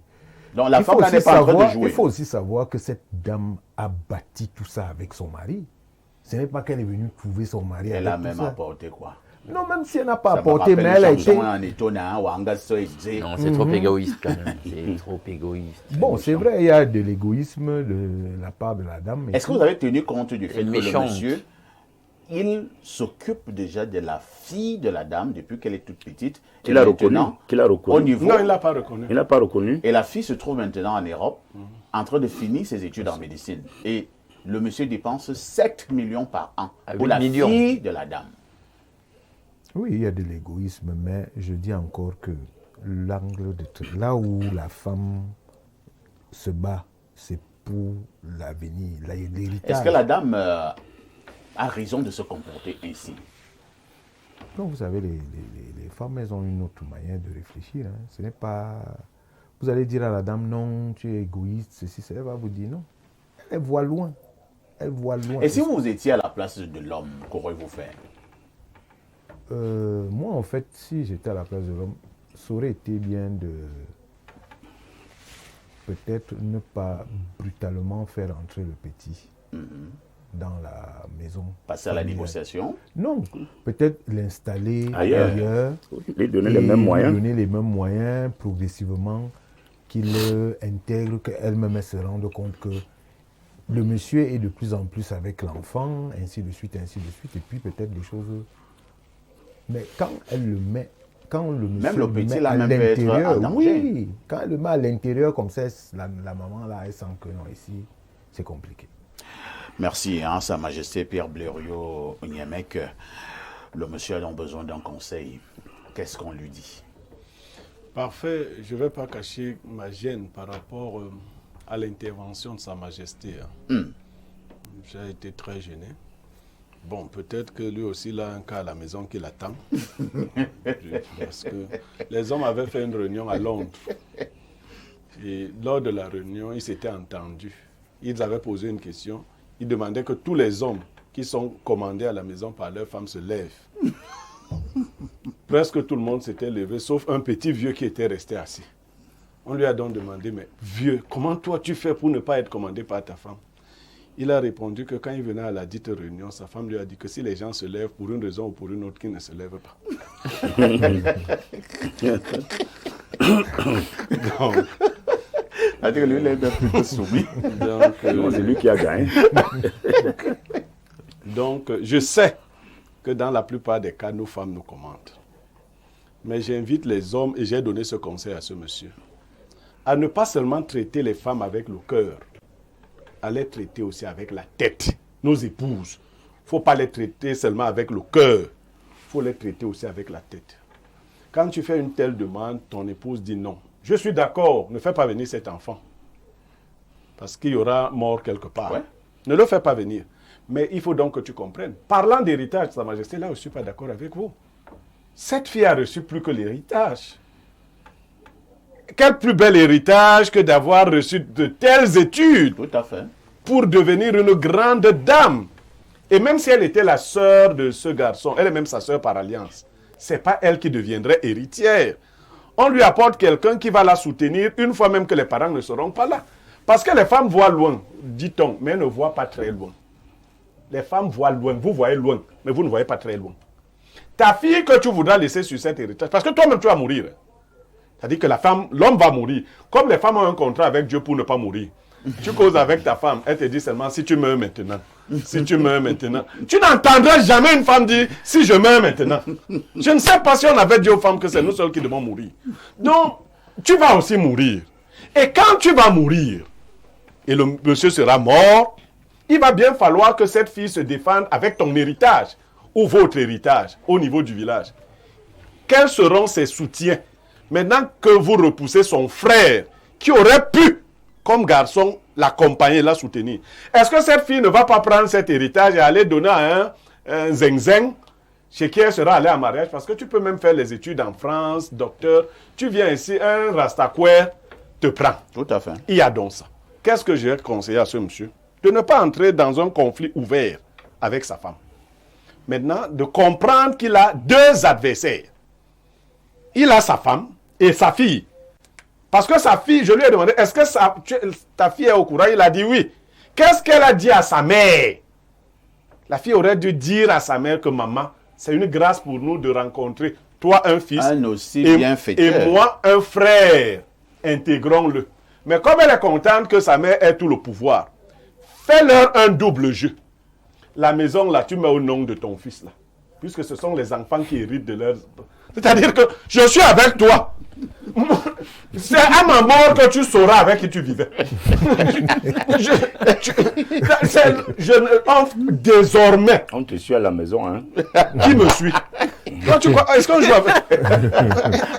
Donc la femme là n'est pas en train de jouer. Il faut aussi savoir que cette dame a bâti tout ça avec son mari. Ce n'est pas qu'elle est venue trouver son mari Elle avec a tout même ça. apporté quoi? Non, même si elle n'a pas Ça me apporté, mais rappelle elle a une chanson été... en étonnant, ou en gazoïsé. Non, c'est trop égoïste quand même. C'est trop égoïste. Bon, c'est vrai, il y a de l'égoïsme de la part de la dame. Est-ce que vous avez tenu compte du fait que le méchante. monsieur, il s'occupe déjà de la fille de la dame depuis qu'elle est toute petite? Qu'il a reconnu. Au niveau... Non, il ne l'a pas reconnu. Il n'a pas reconnu. Et la fille se trouve maintenant en Europe, en train de finir ses études en médecine. Et le monsieur dépense 7 millions par an pour 8 la millions. fille de la dame. Oui, il y a de l'égoïsme, mais je dis encore que l'angle de... Là où la femme se bat, c'est pour l'avenir, l'héritage. Est-ce que la dame a raison de se comporter ainsi? Donc, vous savez, les femmes, elles ont une autre manière de réfléchir. Hein. Ce n'est pas... Vous allez dire à la dame, non, tu es égoïste, ceci, ça, elle va vous dire non. Elle voit loin. Elle voit loin. Et si vous étiez à la place de l'homme, qu'auriez-vous fait? Moi, en fait, si j'étais à la place de l'homme, ça aurait été bien de peut-être ne pas brutalement faire entrer le petit dans la maison. Passer à la familiale. négociation? Non, peut-être l'installer Ailleurs. ailleurs. Lui donner les mêmes moyens. Lui donner les mêmes moyens progressivement, qu'il intègre, qu'elle-même elle se rende compte que le monsieur est de plus en plus avec l'enfant, ainsi de suite, et puis peut-être des choses... Mais quand elle le met, quand le monsieur Même le petit, met là, à même peut être l'intérieur, en danger. oui, quand elle le met à l'intérieur comme ça, la maman là, elle sent que non, ici, c'est compliqué. Merci, hein, Sa Majesté Pierre Blériot Onyemec. Le monsieur a donc besoin d'un conseil. Qu'est-ce qu'on lui dit? Parfait, je ne vais pas cacher ma gêne par rapport à l'intervention de Sa Majesté. J'ai été très gêné. Bon, peut-être que lui aussi, il a un cas à la maison qui l'attend. Parce que les hommes avaient fait une réunion à Londres. Et lors de la réunion, ils s'étaient entendus. Ils avaient posé une question. Ils demandaient que tous les hommes qui sont commandés à la maison par leurs femmes se lèvent. Presque tout le monde s'était levé, sauf un petit vieux qui était resté assis. On lui a donc demandé, mais vieux, comment toi tu fais pour ne pas être commandé par ta femme? Il a répondu que quand il venait à la dite réunion, sa femme lui a dit que si les gens se lèvent pour une raison ou pour une autre, qu'ils ne se lèvent pas. Donc, lui, il est un peu soumis. C'est lui qui a gagné. Donc, je sais que dans la plupart des cas, nos femmes nous commandent. Mais j'invite les hommes, et j'ai donné ce conseil à ce monsieur, à ne pas seulement traiter les femmes avec le cœur, à les traiter aussi avec la tête. Nos épouses, il ne faut pas les traiter seulement avec le cœur, il faut les traiter aussi avec la tête. Quand tu fais une telle demande, ton épouse dit non. Je suis d'accord, ne fais pas venir cet enfant. Parce qu'il y aura mort quelque part. Ouais. Ne le fais pas venir. Mais il faut donc que tu comprennes. Parlant d'héritage, Sa Majesté, là, je ne suis pas d'accord avec vous. Cette fille a reçu plus que l'héritage. quel plus bel héritage que d'avoir reçu de telles études Tout à fait. pour devenir une grande dame. Et même si elle était la sœur de ce garçon, elle est même sa sœur par alliance, c'est pas elle qui deviendrait héritière. On lui apporte quelqu'un qui va la soutenir une fois même que les parents ne seront pas là. Parce que les femmes voient loin, dit-on, mais elles ne voient pas très loin. Les femmes voient loin, vous voyez loin, mais vous ne voyez pas très loin. Ta fille que tu voudras laisser sur cet héritage, parce que toi-même tu vas mourir. C'est-à-dire que l'homme va mourir. Comme les femmes ont un contrat avec Dieu pour ne pas mourir. Tu causes avec ta femme, elle te dit seulement si tu meurs maintenant. Si tu meurs maintenant. Tu n'entendras jamais une femme dire si je meurs maintenant. Je ne sais pas si on avait dit aux femmes que c'est nous seuls qui devons mourir. Donc, tu vas aussi mourir. Et quand tu vas mourir, et le monsieur sera mort, il va bien falloir que cette fille se défende avec ton héritage ou votre héritage au niveau du village. Quels seront ses soutiens maintenant que vous repoussez son frère qui aurait pu, comme garçon, l'accompagner, la soutenir? Est-ce que cette fille ne va pas prendre cet héritage et aller donner à un zeng-zeng chez qui elle sera allée en mariage? Parce que tu peux même faire les études en France, docteur. Tu viens ici, un rastaquaire te prend. Tout à fait. Il y a donc ça. Qu'est-ce que je vais conseiller à ce monsieur? De ne pas entrer dans un conflit ouvert avec sa femme. Maintenant, de comprendre qu'il a deux adversaires. Il a sa femme et sa fille. Parce que sa fille, je lui ai demandé, est-ce que ta fille est au courant? Il a dit oui. Qu'est-ce qu'elle a dit à sa mère? La fille aurait dû dire à sa mère que maman, c'est une grâce pour nous de rencontrer toi un fils et moi un frère. Intégrons-le. Mais comme elle est contente que sa mère ait tout le pouvoir, fais-leur un double jeu. La maison là, tu mets au nom de ton fils là. Puisque ce sont les enfants qui héritent de leurs... C'est-à-dire que je suis avec toi. C'est à ma mort que tu sauras avec qui tu vivais. Désormais. On te suit à la maison, hein. Qui me suit? Est-ce qu'on joue avec?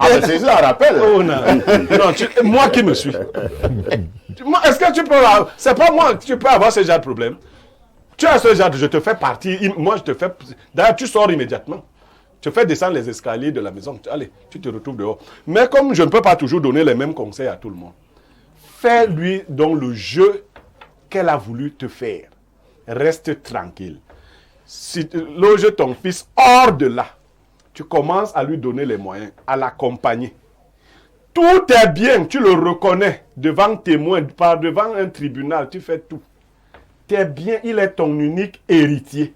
Ah, mais c'est ça, rappel. Oh non. Non, moi qui me suis. Est-ce que tu peux... C'est pas moi que tu peux avoir ce genre de problème. Tu as ce genre de... Je te fais partir. Moi, je te fais... D'ailleurs, tu sors immédiatement. Tu fais descendre les escaliers de la maison. Allez, tu te retrouves dehors. Mais comme je ne peux pas toujours donner les mêmes conseils à tout le monde, fais-lui donc le jeu qu'elle a voulu te faire. Reste tranquille. Si loge ton fils hors de là, tu commences à lui donner les moyens, à l'accompagner. Tout est bien, tu le reconnais devant témoin, devant un tribunal, tu fais tout. Tu es bien, il est ton unique héritier.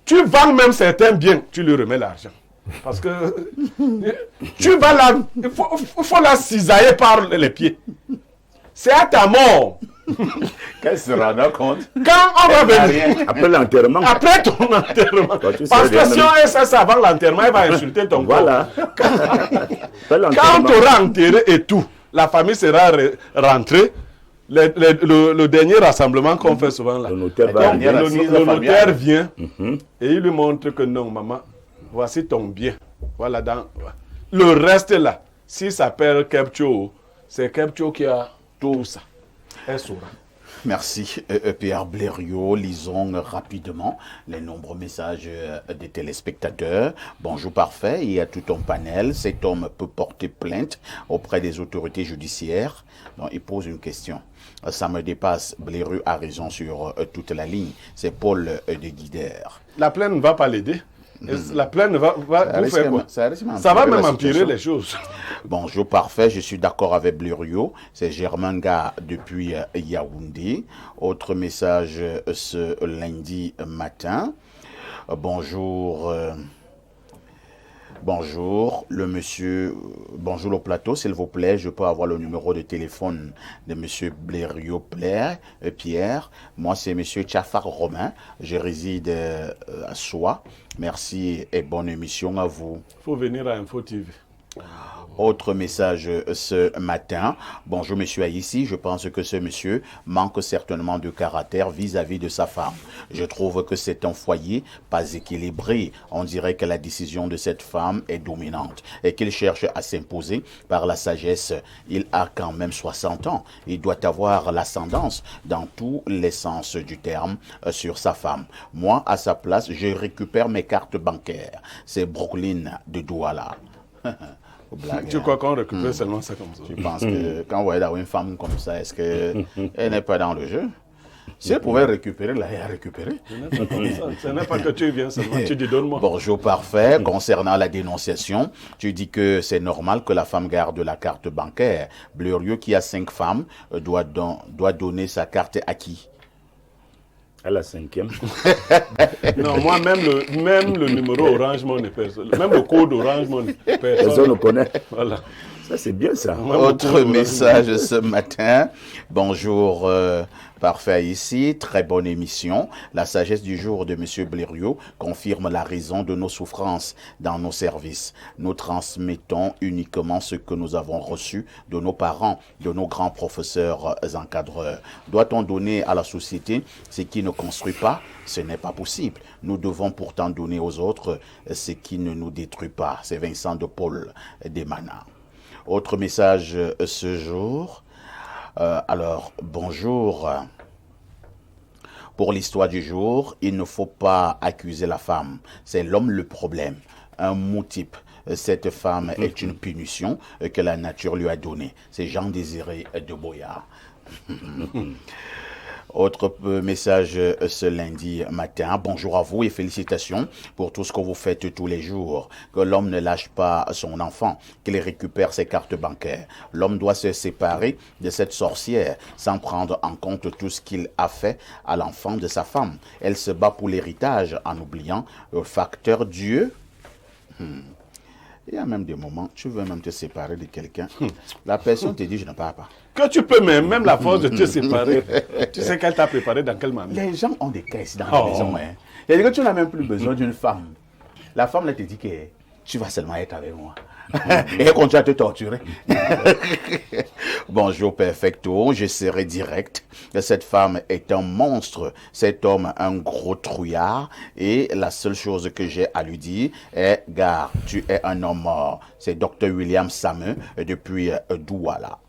Tu vends même certains biens, tu lui remets l'argent. Parce que tu vas la... Il faut la cisailler par les pieds. C'est à ta mort. Qu'elle se rendra compte. Quand on va venir... Après l'enterrement. Après ton enterrement. Parce que si on est ça avant l'enterrement, elle va insulter ton corps. Voilà. Quand tu auras enterré et tout, la famille sera rentrée. Le dernier rassemblement qu'on fait souvent là. Le notaire, le notaire vient et il lui montre que non, maman, voici ton bien. Voilà, le reste là, s'il s'appelle Kepcho, c'est Kepcho qui a tout ça. Elle saura. Merci Pierre Blériot. Lisons rapidement les nombreux messages des téléspectateurs. Bonjour parfait, il y a tout un panel. Cet homme peut porter plainte auprès des autorités judiciaires. Donc, il pose une question. Ça me dépasse, Blériot a raison sur toute la ligne. C'est Paul de Guider. La plainte ne va pas l'aider. La plainte va vous faire quoi? Ça va même empirer les choses. Bonjour, parfait. Je suis d'accord avec Blériot. C'est Germain Ga depuis Yaoundé. Autre message ce lundi matin. Bonjour. Bonjour, bonjour le plateau, s'il vous plaît, je peux avoir le numéro de téléphone de monsieur Blériot Pierre. Moi, c'est monsieur Tchafar Romain, je réside à Soie. Merci et bonne émission à vous. Il faut venir à Info TV. Autre message ce matin. Bonjour monsieur Aïssi, je pense que ce monsieur manque certainement de caractère vis-à-vis de sa femme. Je trouve que c'est un foyer pas équilibré. On dirait que la décision de cette femme est dominante et qu'il cherche à s'imposer par la sagesse. Il a quand même 60 ans. Il doit avoir l'ascendance dans tous les sens du terme sur sa femme. Moi, à sa place, je récupère mes cartes bancaires. C'est Brooklyn de Douala. Blague, Tu crois qu'on récupère seulement ça comme ça? Je pense que quand vous voyez d'avoir une femme comme ça, est-ce qu'elle n'est pas dans le jeu? Si elle pouvait récupérer, là, elle a récupéré. Ce n'est pas que tu viens seulement, tu dis donne-moi. Bonjour, parfait. Concernant la dénonciation, tu dis que c'est normal que la femme garde la carte bancaire. Blériot, qui a 5 femmes, doit donner sa carte à qui? À la 5e. Non, moi, même le numéro Orange Money, personne. Même le code Orange Money, Personne ne connaît. Voilà. Ça, c'est bien ça. Autre message ce matin. Bonjour, parfait ici. Très bonne émission. La sagesse du jour de M. Blériot confirme la raison de nos souffrances dans nos services. Nous transmettons uniquement ce que nous avons reçu de nos parents, de nos grands professeurs encadreurs. Doit-on donner à la société ce qui ne construit pas? Ce n'est pas possible. Nous devons pourtant donner aux autres ce qui ne nous détruit pas. C'est Vincent de Paul Desmanas. Autre message ce jour. Alors, bonjour. Pour l'histoire du jour, il ne faut pas accuser la femme. C'est l'homme le problème. Un mot type. Cette femme est une punition que la nature lui a donnée. C'est Jean-Désiré de Boyard. Autre message ce lundi matin. Bonjour à vous et félicitations pour tout ce que vous faites tous les jours. Que l'homme ne lâche pas son enfant, qu'il récupère ses cartes bancaires. L'homme doit se séparer de cette sorcière sans prendre en compte tout ce qu'il a fait à l'enfant de sa femme. Elle se bat pour l'héritage en oubliant le facteur Dieu. Il y a même des moments, tu veux même te séparer de quelqu'un. La personne te dit, je ne pars pas. Que tu peux même la force de te séparer. Tu sais qu'elle t'a préparé dans quelle manière? Les gens ont des caisses dans la maison. Hein. C'est-à-dire que tu n'as même plus besoin d'une femme. La femme là te dit que tu vas seulement être avec moi. Et elle continue à te torturer. Bonjour Perfecto, je serai direct. Cette femme est un monstre, cet homme un gros trouillard. Et la seule chose que j'ai à lui dire est, gare, tu es un homme mort. C'est Dr William Sameux depuis Douala.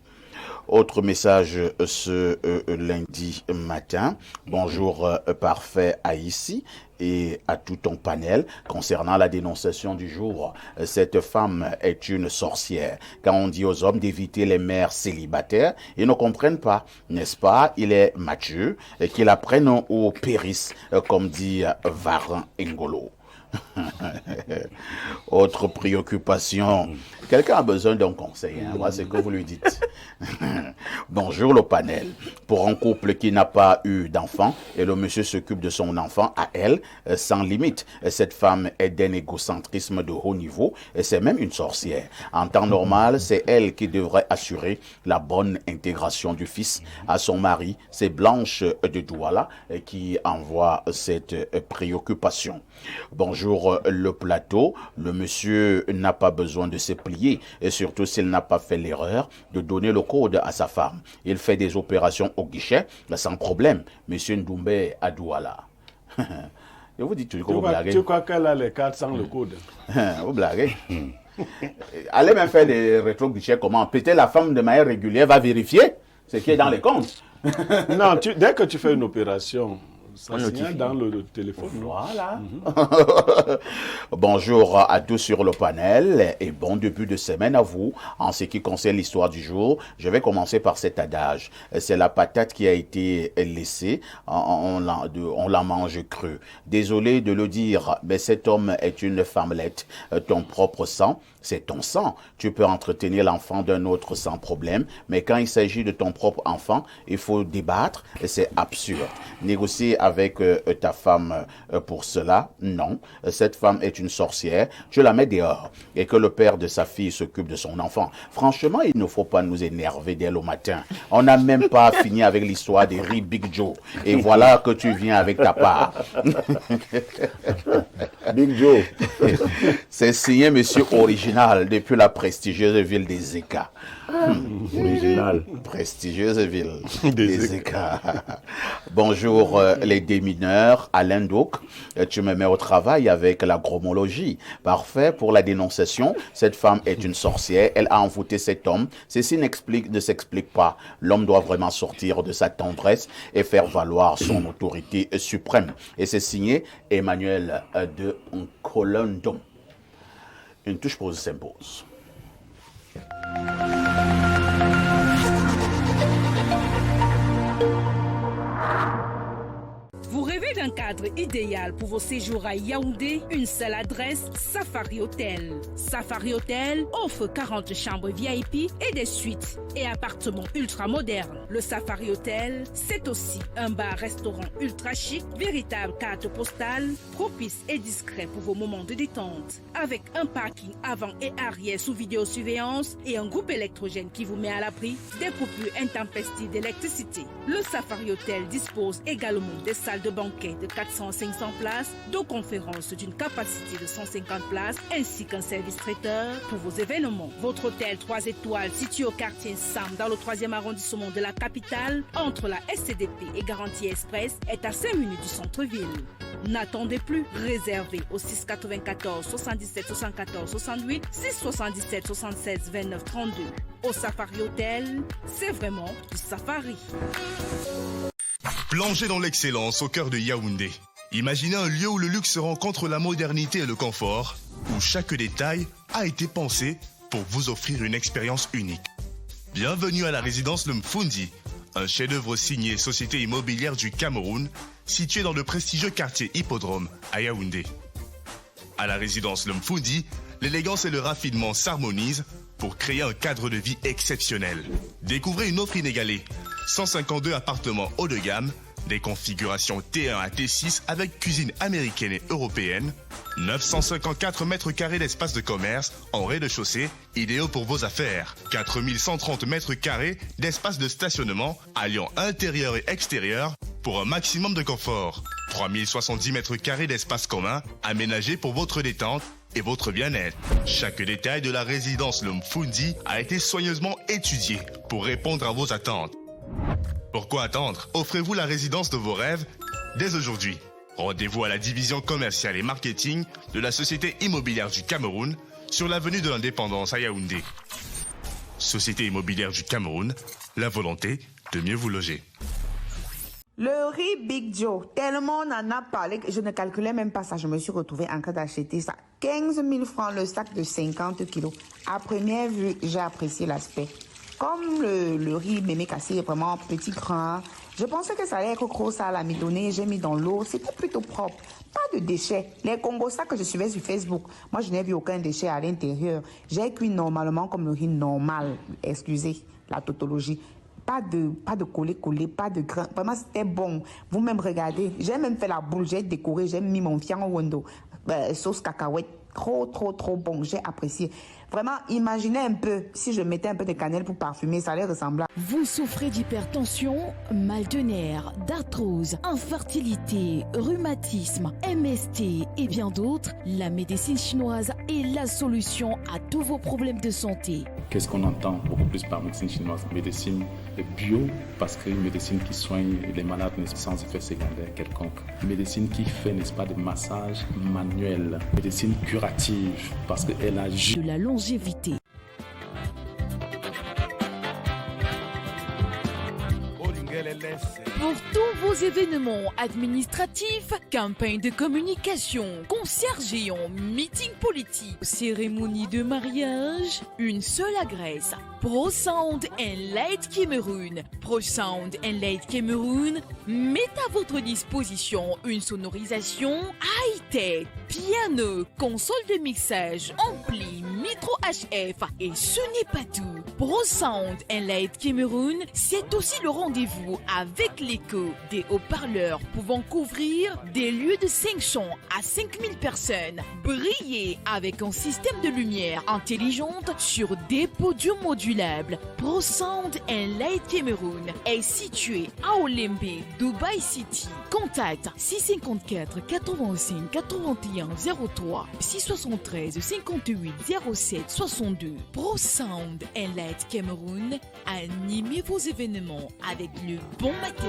Autre message ce lundi matin. Bonjour parfait à ici et à tout ton panel concernant la dénonciation du jour. Cette femme est une sorcière. Quand on dit aux hommes d'éviter les mères célibataires, ils ne comprennent pas, n'est-ce pas? Il est mature et qu'ils apprennent au périsse, comme dit Varin Ngolo. Autre préoccupation. Quelqu'un a besoin d'un conseil. Moi, c'est ce que vous lui dites. Bonjour le panel. Pour un couple qui n'a pas eu d'enfant et le monsieur s'occupe de son enfant à elle, sans limite. Cette femme est d'un égocentrisme de haut niveau et c'est même une sorcière. En temps normal, c'est elle qui devrait assurer la bonne intégration du fils à son mari. C'est Blanche de Douala qui envoie cette préoccupation. Bonjour le plateau. Le monsieur n'a pas besoin de se plier et surtout s'il n'a pas fait l'erreur de donner le code à sa femme. Il fait des opérations au guichet sans problème. Monsieur Ndoumbe à Douala. Je vous dis toujours que vous blaguez. Tu crois qu'elle a les cartes sans le code? Vous blaguez. Allez même faire des rétro-guichets comment? Peut-être la femme de manière régulière va vérifier ce qui est dans les comptes. Non, dès que tu fais une opération, ça signale dans le téléphone. Voilà. Bonjour à tous sur le panel et bon début de semaine à vous. En ce qui concerne l'histoire du jour, je vais commencer par cet adage. C'est la patate qui a été laissée, on la mange crue. Désolé de le dire, mais cet homme est une femmelette. Ton propre sang, c'est ton sang. Tu peux entretenir l'enfant d'un autre sans problème, mais quand il s'agit de ton propre enfant, il faut débattre et c'est absurde. Négocier avec ta femme pour cela, non. Cette femme est une sorcière, tu la mets dehors et que le père de sa fille s'occupe de son enfant. Franchement, il ne faut pas nous énerver dès le matin. On n'a même pas fini avec l'histoire des riz Big Joe. Et voilà que tu viens avec ta part. Big Joe. C'est signé Monsieur Original depuis la prestigieuse ville des Écas. Original. Prestigieuse ville des Écas. Bonjour les démineurs, Alain Douk. Tu me mets au travail avec la gromologie. Parfait pour la dénonciation. Cette femme est une sorcière. Elle a envoûté cet homme. Ceci ne s'explique pas. L'homme doit vraiment sortir de sa tendresse et faire valoir son autorité suprême. Et c'est signé Emmanuel de Colondon. Une touche pause s'impose. Vous rêvez d'un cadre idéal pour vos séjours à Yaoundé? Une seule adresse, Safari Hotel. Safari Hotel offre 40 chambres VIP et des suites et appartements ultra modernes. Le Safari Hotel, c'est aussi un bar-restaurant ultra chic, véritable carte postale, propice et discret pour vos moments de détente. Avec un parking avant et arrière sous vidéosurveillance et un groupe électrogène qui vous met à l'abri des coupures intempestives d'électricité. Le Safari Hotel dispose également des salles de banquet de 400-500 places, de conférences d'une capacité de 150 places, ainsi qu'un service traiteur pour vos événements. Votre hôtel 3 étoiles situé au quartier Sam dans le 3e arrondissement de la capitale, entre la SCDP et Garantie Express, est à 5 minutes du centre-ville. N'attendez plus, réservez au 694 77 74 68 677 76 29 32. Au Safari Hotel, c'est vraiment du safari. Plongez dans l'excellence au cœur de Yaoundé. Imaginez un lieu où le luxe rencontre la modernité et le confort, où chaque détail a été pensé pour vous offrir une expérience unique. Bienvenue à la résidence Le Mfundi, un chef-d'œuvre signé Société immobilière du Cameroun, situé dans le prestigieux quartier Hippodrome à Yaoundé. À la résidence Le Mfundi, l'élégance et le raffinement s'harmonisent pour créer un cadre de vie exceptionnel. Découvrez une offre inégalée. 152 appartements haut de gamme, des configurations T1 à T6 avec cuisine américaine et européenne, 954 mètres carrés d'espace de commerce en rez-de-chaussée, idéaux pour vos affaires, 4130 mètres carrés d'espace de stationnement alliant intérieur et extérieur pour un maximum de confort, 3070 mètres carrés d'espace commun aménagés pour votre détente et votre bien-être. Chaque détail de la résidence Le Mfundi a été soigneusement étudié pour répondre à vos attentes. Pourquoi attendre? Offrez-vous la résidence de vos rêves dès aujourd'hui. Rendez-vous à la division commerciale et marketing de la Société immobilière du Cameroun sur l'avenue de l'Indépendance à Yaoundé. Société immobilière du Cameroun, la volonté de mieux vous loger. Le riz Big Joe, tellement on en a parlé que je ne calculais même pas ça. Je me suis retrouvée en train d'acheter ça. 15 000 francs le sac de 50 kilos. À première vue, j'ai apprécié l'aspect. Comme le riz mémé cassé est vraiment petit grain, je pensais que ça allait être gros, ça l'a mis donné, j'ai mis dans l'eau, c'était plutôt propre. Pas de déchets. Les Congosa que je suivais sur Facebook, moi je n'ai vu aucun déchet à l'intérieur. J'ai cuit normalement comme le riz normal, excusez la tautologie. Pas de collé, pas de grain. Vraiment, c'était bon. Vous-même regardez. J'ai même fait la boule, j'ai décoré, j'ai mis mon fiang au window. Sauce cacahuète. Trop bon. J'ai apprécié. Vraiment, imaginez un peu, si je mettais un peu de cannelle pour parfumer, ça allait ressembler. Vous souffrez d'hypertension, mal de nerfs, d'arthrose, infertilité, rhumatisme, MST et bien d'autres? La médecine chinoise est la solution à tous vos problèmes de santé. Qu'est-ce qu'on entend beaucoup plus par médecine chinoise? Médecine bio, parce qu'une médecine qui soigne les malades sans effet secondaire quelconque. Médecine qui fait, n'est-ce pas, des massages manuels. Médecine curative, parce qu'elle agit. De la longévité. Pour tous vos événements administratifs, campagnes de communication, concerts géants, meetings politiques, cérémonies de mariage, une seule adresse. Pro Sound and Light Cameroun. Pro Sound and Light Cameroun met à votre disposition une sonorisation high-tech, piano, console de mixage, ampli, micro HF et ce n'est pas tout. Pro Sound and Light Cameroun, c'est aussi le rendez-vous avec l'écho des haut-parleurs pouvant couvrir des lieux de 500 à 5000 personnes. Briller avec un système de lumière intelligente sur des podiums modulables. Pro Sound and Light Cameroun est situé à Olembe, Dubai City. Contact 654 85 81 03 673 58 07 62. Pro Sound and Light Cameroun, animez vos événements avec le bon matériel.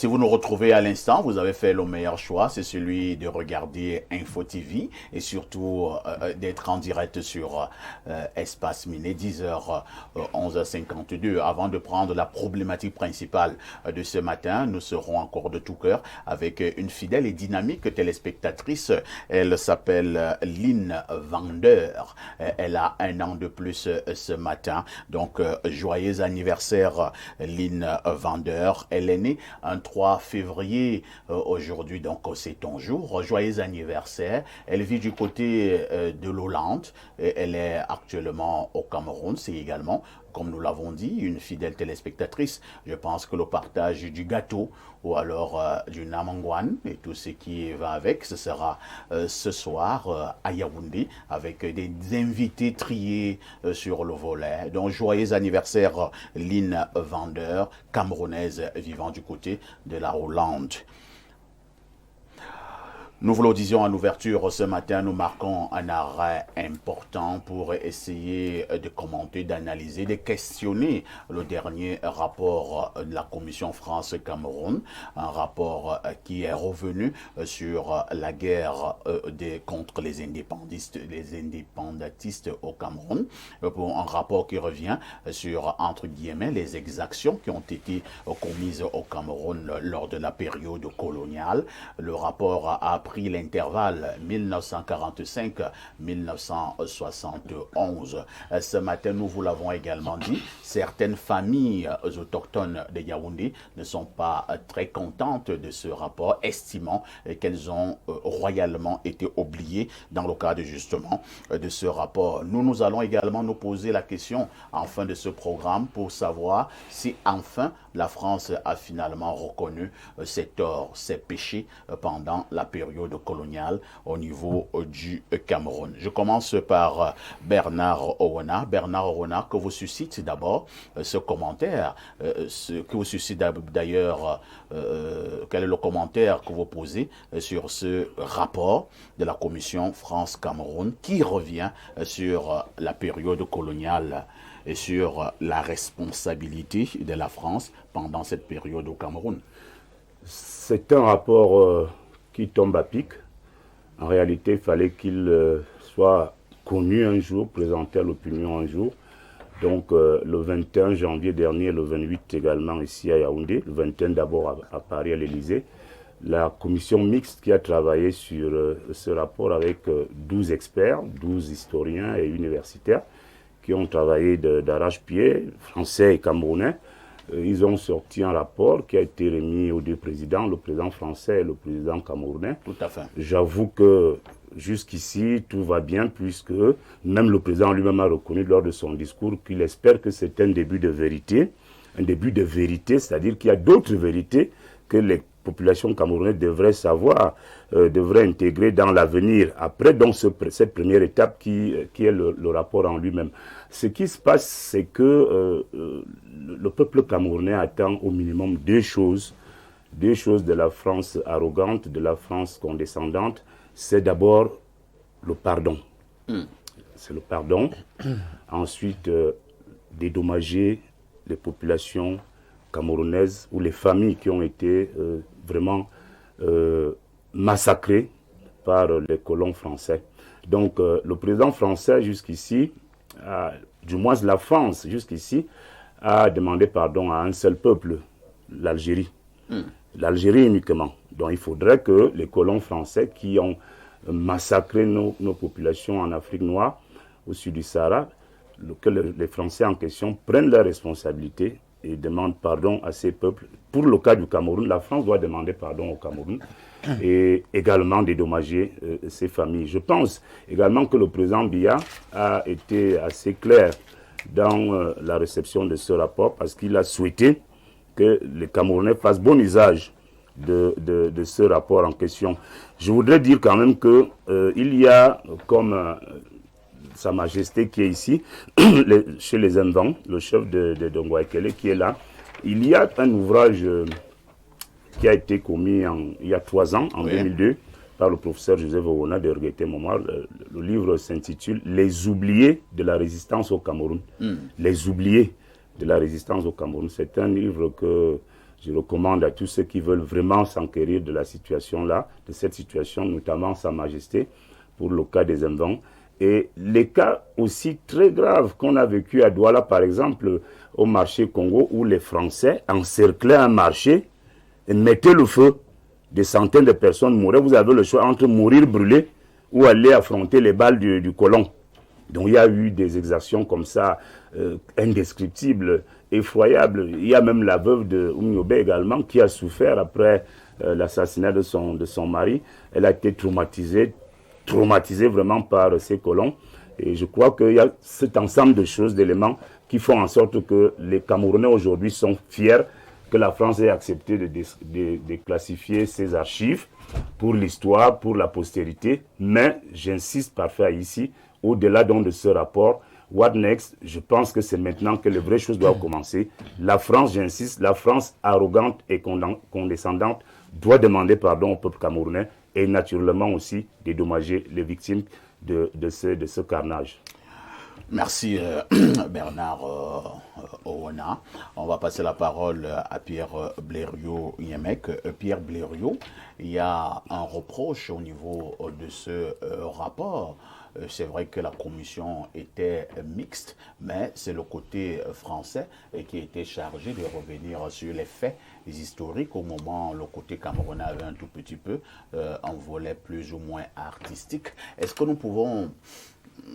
vous nous retrouvez à l'instant, vous avez fait le meilleur choix, c'est celui de regarder Info TV et surtout d'être en direct sur Espace Miné, 10h, 11h52. Avant de prendre la problématique principale de ce matin, nous serons encore de tout cœur avec une fidèle et dynamique téléspectatrice. Elle s'appelle Lynn Vendeur. Elle a 1 an de plus ce matin. Donc, joyeux anniversaire, Lynn Vendeur. Elle est née un 3 février aujourd'hui, donc c'est ton jour. Joyeux anniversaire. Elle vit du côté de l'Hollande. Elle est actuellement au Cameroun. C'est également, comme nous l'avons dit, une fidèle téléspectatrice. Je pense que le partage du gâteau ou alors du namangwan et tout ce qui va avec, ce sera ce soir à Yaoundé avec des invités triés sur le volet. Donc joyeux anniversaire Lynn Vendeur, camerounaise vivant du côté de la Hollande. Nous vous le disions en ouverture ce matin, nous marquons un arrêt important pour essayer de commenter, d'analyser, de questionner le dernier rapport de la Commission France-Cameroun, un rapport qui est revenu sur la guerre contre les indépendantistes au Cameroun, pour un rapport qui revient sur, entre guillemets, les exactions qui ont été commises au Cameroun lors de la période coloniale. Le rapport a pris l'intervalle 1945-1971. Ce matin, nous vous l'avons également dit, certaines familles autochtones de Yaoundé ne sont pas très contentes de ce rapport, estimant qu'elles ont royalement été oubliées dans le cadre justement de ce rapport. Nous allons également nous poser la question en fin de ce programme pour savoir si enfin la France a finalement reconnu ses torts, ses péchés pendant la période coloniale au niveau du Cameroun. Je commence par Bernard Owona. Bernard Owona, que vous suscite d'abord ce commentaire, que vous suscite d'ailleurs, quel est le commentaire que vous posez sur ce rapport de la Commission France-Cameroun qui revient sur la période coloniale et sur la responsabilité de la France pendant cette période au Cameroun? C'est un rapport qui tombe à pic. En réalité, il fallait qu'il soit connu un jour, présenté à l'opinion un jour. Donc le 21 janvier dernier, le 28 également ici à Yaoundé, le 21 d'abord à Paris, à l'Élysée, la commission mixte qui a travaillé sur ce rapport avec 12 experts, 12 historiens et universitaires, qui ont travaillé d'arrache-pied, français et camerounais. Ils ont sorti un rapport qui a été remis aux deux présidents, le président français et le président camerounais. Tout à fait. J'avoue que jusqu'ici, tout va bien, puisque même le président lui-même a reconnu lors de son discours qu'il espère que c'est un début de vérité. Un début de vérité, c'est-à-dire qu'il y a d'autres vérités que les populations camerounaises devraient savoir, devraient intégrer dans l'avenir. Après donc cette première étape qui est le rapport en lui-même. Ce qui se passe, c'est que le peuple camerounais attend au minimum deux choses de la France arrogante, de la France condescendante. C'est d'abord le pardon. C'est le pardon. Ensuite, dédommager les populations camerounaises ou les familles qui ont été vraiment massacrées par les colons français. Donc le président français jusqu'ici, du moins la France jusqu'ici, a demandé pardon à un seul peuple, l'Algérie. L'Algérie uniquement. Donc il faudrait que les colons français qui ont massacré nos populations en Afrique noire, au sud du Sahara, que les Français en question prennent leurs responsabilités et demandent pardon à ces peuples. Pour le cas du Cameroun, la France doit demander pardon au Cameroun et également dédommager ces familles. Je pense également que le président Biya a été assez clair dans la réception de ce rapport parce qu'il a souhaité que les Camerounais fassent bon usage de ce rapport en question. Je voudrais dire quand même qu'il y a, comme Sa Majesté qui est ici, chez les Invents, le chef de Dongwaekele qui est là, il y a un ouvrage qui a été commis il y a 3 ans, en 2002, par le professeur Joseph Owona de Reggaeté Momar. Le livre s'intitule « Les oubliés de la résistance au Cameroun ». Les oubliés de la résistance au Cameroun. C'est un livre que Je recommande à tous ceux qui veulent vraiment s'enquérir de la situation-là, de cette situation, notamment Sa Majesté, pour le cas des invents. Et les cas aussi très graves qu'on a vécu à Douala, par exemple, au marché Congo, où les Français encerclaient un marché et mettaient le feu. Des centaines de personnes mouraient. Vous avez le choix entre mourir brûlé ou aller affronter les balles du colon. Donc il y a eu des exactions comme ça, indescriptibles, effroyables. Il y a même la veuve de Oumniobé également qui a souffert après l'assassinat de son mari. Elle a été traumatisée vraiment par ces colons. Et je crois qu'il y a cet ensemble de choses, d'éléments qui font en sorte que les Camerounais aujourd'hui sont fiers que la France ait accepté de classifier ses archives pour l'histoire, pour la postérité. Mais j'insiste parfois ici, au-delà donc de ce rapport, what next? Je pense que c'est maintenant que les vraies choses doivent commencer. La France, j'insiste, la France arrogante et condescendante doit demander pardon au peuple camerounais et naturellement aussi dédommager les victimes de ce carnage. Merci Bernard Oona. On va passer la parole à Pierre Blériot-Yemek. Pierre Blériot, il y a un reproche au niveau de ce rapport. C'est vrai que la commission était mixte, mais c'est le côté français qui était chargé de revenir sur les faits historiques au moment où le côté camerounais avait un tout petit peu un volet plus ou moins artistique. Est-ce que nous pouvons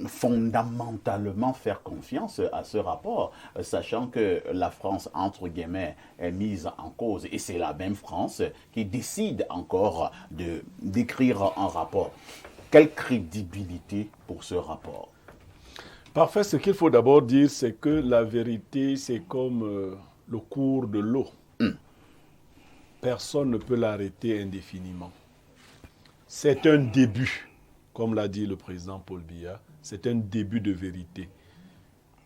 fondamentalement faire confiance à ce rapport, sachant que la France, entre guillemets, est mise en cause et c'est la même France qui décide encore d'écrire un rapport? Quelle crédibilité pour ce rapport? Parfait, ce qu'il faut d'abord dire, c'est que la vérité, c'est comme le cours de l'eau. Personne ne peut l'arrêter indéfiniment. C'est un début, comme l'a dit le président Paul Biya, c'est un début de vérité.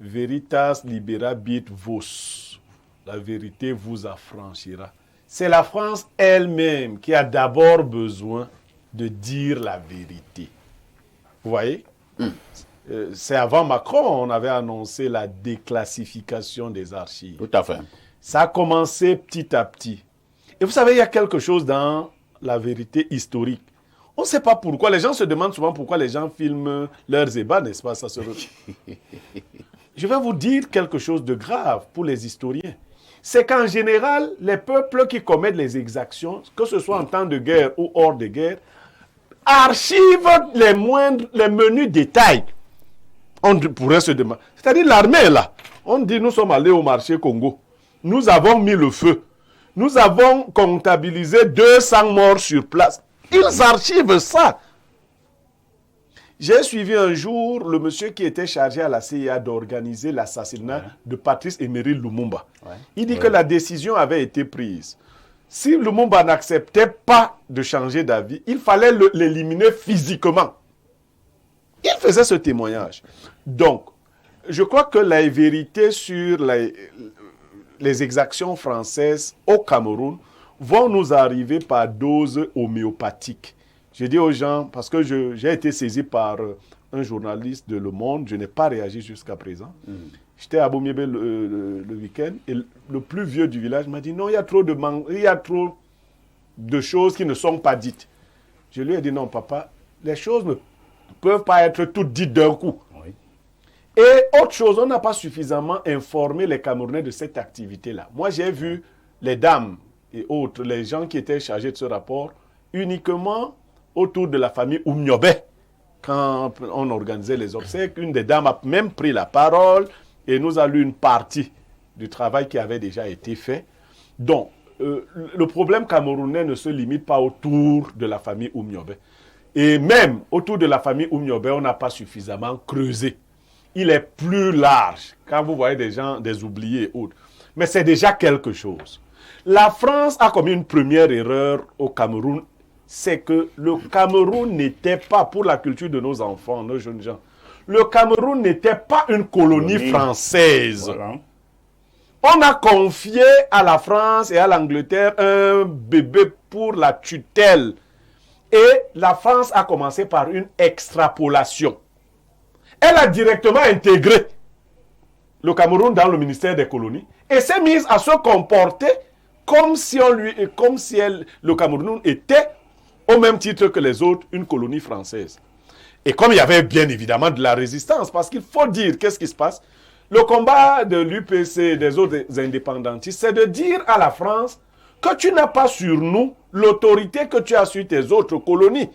Veritas liberabit vos. La vérité vous affranchira. C'est la France elle-même qui a d'abord besoin de dire la vérité. Vous voyez? C'est avant Macron, on avait annoncé la déclassification des archives. Tout à fait. Ça a commencé petit à petit. Et vous savez, il y a quelque chose dans la vérité historique. On ne sait pas pourquoi. Les gens se demandent souvent pourquoi les gens filment leurs ébats, n'est-ce pas? Ça se... Je vais vous dire quelque chose de grave pour les historiens. C'est qu'en général, les peuples qui commettent les exactions, que ce soit en temps de guerre ou hors de guerre, archivent les menus détails. On pourrait se demander. C'est-à-dire l'armée, là. On dit, nous sommes allés au marché Congo. Nous avons mis le feu. Nous avons comptabilisé 200 morts sur place. Ils archivent ça. J'ai suivi un jour le monsieur qui était chargé à la CIA d'organiser l'assassinat de Patrice Emery Lumumba. Il dit que la décision avait été prise. Si Lumumba n'acceptait pas de changer d'avis, il fallait l'éliminer physiquement. Il faisait ce témoignage. Donc, je crois que la vérité sur les exactions françaises au Cameroun vont nous arriver par dose homéopathique. Je dis aux gens, parce que j'ai été saisi par un journaliste de Le Monde, je n'ai pas réagi jusqu'à présent. J'étais à Bomiébé le week-end et le plus vieux du village m'a dit non, il y a trop de choses qui ne sont pas dites. Je lui ai dit non, papa, les choses ne peuvent pas être toutes dites d'un coup. Oui. Et autre chose, on n'a pas suffisamment informé les Camerounais de cette activité-là. Moi, j'ai vu les dames et autres, les gens qui étaient chargés de ce rapport, uniquement autour de la famille Oumniobé. Quand on organisait les obsèques, une des dames a même pris la parole et nous a lu une partie du travail qui avait déjà été fait. Donc, le problème camerounais ne se limite pas autour de la famille Oumniobé. Et même autour de la famille Oumniobé, on n'a pas suffisamment creusé. Il est plus large quand vous voyez des gens, des oubliés et autres. Mais c'est déjà quelque chose. La France a commis une première erreur au Cameroun, c'est que le Cameroun n'était pas, pour la culture de nos enfants, nos jeunes gens, le Cameroun n'était pas une colonie française. Voilà. On a confié à la France et à l'Angleterre un bébé pour la tutelle. Et la France a commencé par une extrapolation. Elle a directement intégré le Cameroun dans le ministère des colonies et s'est mise à se comporter comme si le Cameroun était, au même titre que les autres, une colonie française. Et comme il y avait bien évidemment de la résistance, parce qu'il faut dire, qu'est-ce qui se passe? Le combat de l'UPC et des autres indépendantistes, c'est de dire à la France que tu n'as pas sur nous l'autorité que tu as sur tes autres colonies.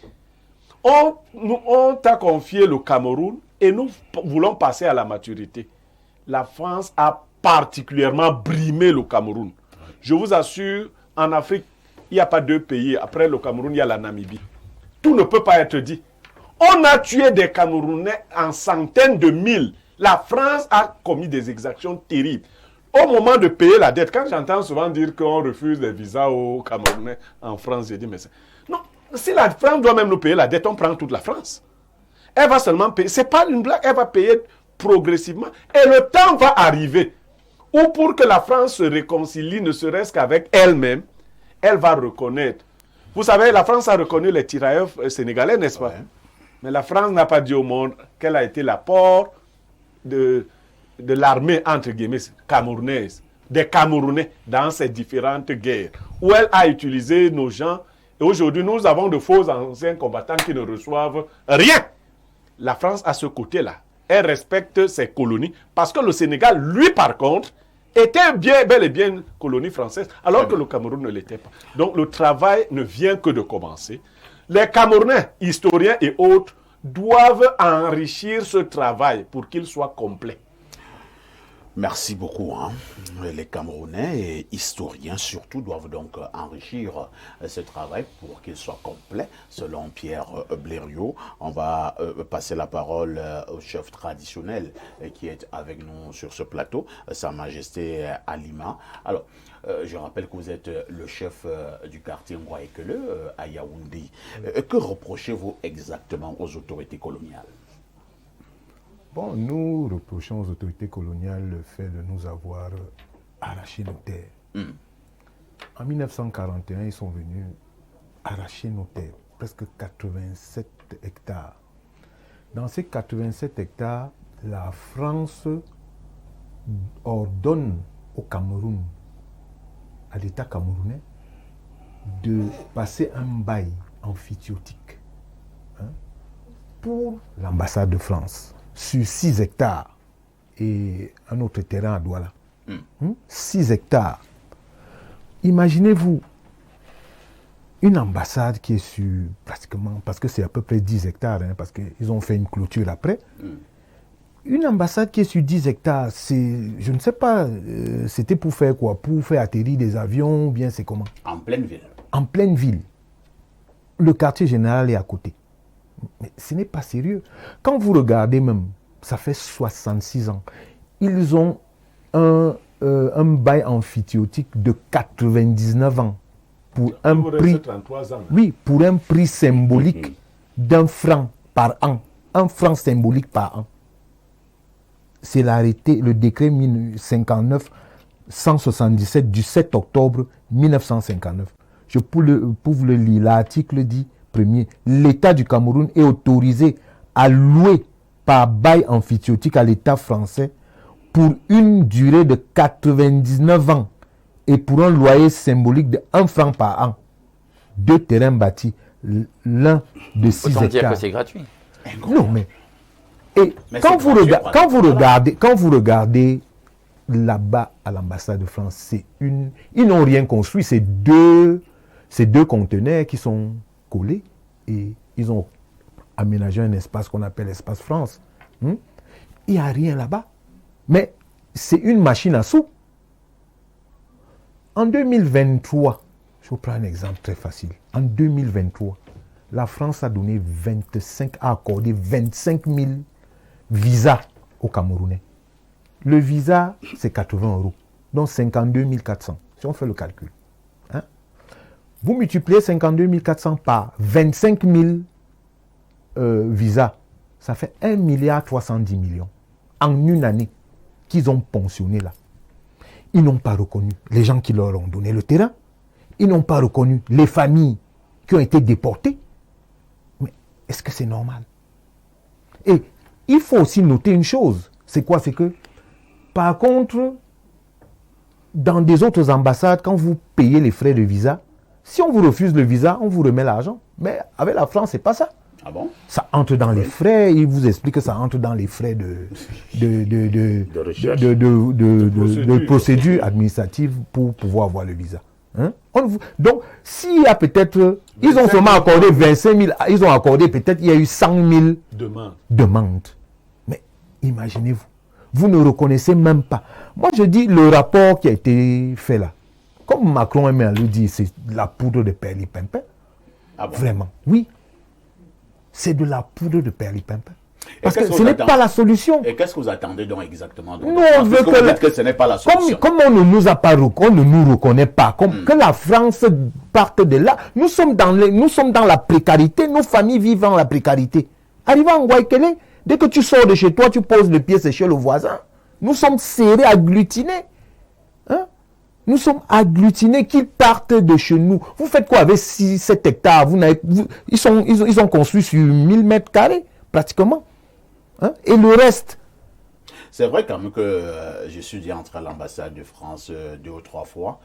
On t'a confié le Cameroun et nous voulons passer à la maturité. La France a particulièrement brimé le Cameroun. Je vous assure, en Afrique, il n'y a pas deux pays. Après le Cameroun, il y a la Namibie. Tout ne peut pas être dit. On a tué des Camerounais en centaines de mille. La France a commis des exactions terribles. Au moment de payer la dette, quand j'entends souvent dire qu'on refuse les visas aux Camerounais en France, j'ai dit, mais non, si la France doit même nous payer la dette, on prend toute la France. Elle va seulement payer. Ce n'est pas une blague, elle va payer progressivement. Et le temps va arriver où pour que la France se réconcilie, ne serait-ce qu'avec elle-même, elle va reconnaître. Vous savez, la France a reconnu les tirailleurs sénégalais, n'est-ce pas? Ouais. Mais la France n'a pas dit au monde quel a été l'apport de l'armée, entre guillemets, camerounaise, des Camerounais dans ces différentes guerres, où elle a utilisé nos gens. Et aujourd'hui, nous avons de faux anciens combattants qui ne reçoivent rien. La France, à ce côté-là, elle respecte ses colonies, parce que le Sénégal, lui, par contre, était bel et bien une colonie française, alors que le Cameroun ne l'était pas. Donc le travail ne vient que de commencer. Les Camerounais, historiens et autres, doivent enrichir ce travail pour qu'il soit complet. Merci beaucoup. Les Camerounais et historiens surtout doivent donc enrichir ce travail pour qu'il soit complet. Selon Pierre Blériot, on va passer la parole au chef traditionnel qui est avec nous sur ce plateau, Sa Majesté Alima. Alors, je rappelle que vous êtes le chef du quartier Ngwaekele à Yaoundé. Que reprochez-vous exactement aux autorités coloniales? Bon, nous reprochons aux autorités coloniales le fait de nous avoir arraché nos terres. En 1941, ils sont venus arracher nos terres, presque 87 hectares. Dans ces 87 hectares, la France ordonne au Cameroun, à l'État camerounais, de passer un bail amphithéotique pour l'ambassade de France sur 6 hectares et un autre terrain à Douala. 6 hectares. Imaginez-vous une ambassade qui est sur pratiquement, parce que c'est à peu près 10 hectares, parce qu'ils ont fait une clôture après. Une ambassade qui est sur 10 hectares, c'est, je ne sais pas, c'était pour faire quoi? Pour faire atterrir des avions, ou bien c'est comment? En pleine ville. En pleine ville. Le quartier général est à côté. Mais ce n'est pas sérieux. Quand vous regardez même, ça fait 66 ans, ils ont un bail amphithéotique de 99 ans pour un prix, 33 ans. oui, pour un prix symbolique d'1 franc par an. 1 franc symbolique par an. C'est l'arrêté, le décret 59-177 du 7 octobre 1959. Je peux vous le lire. L'article dit, premier, l'État du Cameroun est autorisé à louer par bail amphithéotique à l'État français pour une durée de 99 ans et pour un loyer symbolique de 1 franc par an. 2 terrains bâtis, l'un de 6 hectares. Autant dire que c'est gratuit. Non, mais quand vous regardez là-bas à l'ambassade de France, ils n'ont rien construit, c'est deux conteneurs qui sont collés et ils ont aménagé un espace qu'on appelle l'espace France. Il n'y a rien là-bas. Mais c'est une machine à sous. En 2023, je vous prends un exemple très facile. En 2023, la France a accordé 25 000 visas aux Camerounais. Le visa, c'est 80 €, donc 52 400, si on fait le calcul. Vous multipliez 52 400 par 25 000 visas, ça fait 1,310 milliard en une année qu'ils ont ponctionné là. Ils n'ont pas reconnu les gens qui leur ont donné le terrain. Ils n'ont pas reconnu les familles qui ont été déportées. Mais est-ce que c'est normal? Et il faut aussi noter une chose. C'est quoi? C'est que, par contre, dans des autres ambassades, quand vous payez les frais de visa, si on vous refuse le visa, on vous remet l'argent. Mais avec la France, c'est pas ça. Ah bon? Ça entre dans les frais, il vous explique que ça entre dans les frais de procédure administrative pour pouvoir avoir le visa. Hein? Donc, s'il y a peut-être, ils ont seulement accordé 25 000, ils ont accordé peut-être, il y a eu 100 000 demandes. Mais imaginez-vous, vous ne reconnaissez même pas. Moi, je dis le rapport qui a été fait là, comme Macron aime à le dire, c'est la poudre de perlipimpin. Ah bon? Vraiment, oui. C'est de la poudre de perlipimpin. Parce que ce n'est pas la solution. Et qu'est-ce que vous attendez donc exactement? Non, on veut que ce n'est pas la solution. Comme on ne nous a pas, on ne nous reconnaît pas, que la France parte de là. Nous sommes dans la précarité, nos familles vivent dans la précarité. Arrivant en Guaykele, dès que tu sors de chez toi, tu poses le pied, c'est chez le voisin. Nous sommes serrés, agglutinés. Hein? Nous sommes agglutinés, qu'ils partent de chez nous. Vous faites quoi avec 7 hectares? Ils ont construit sur 1000 mètres carrés, pratiquement. Hein? Et le reste? C'est vrai quand même que je suis dit entre l'ambassade de France 2 ou 3 fois.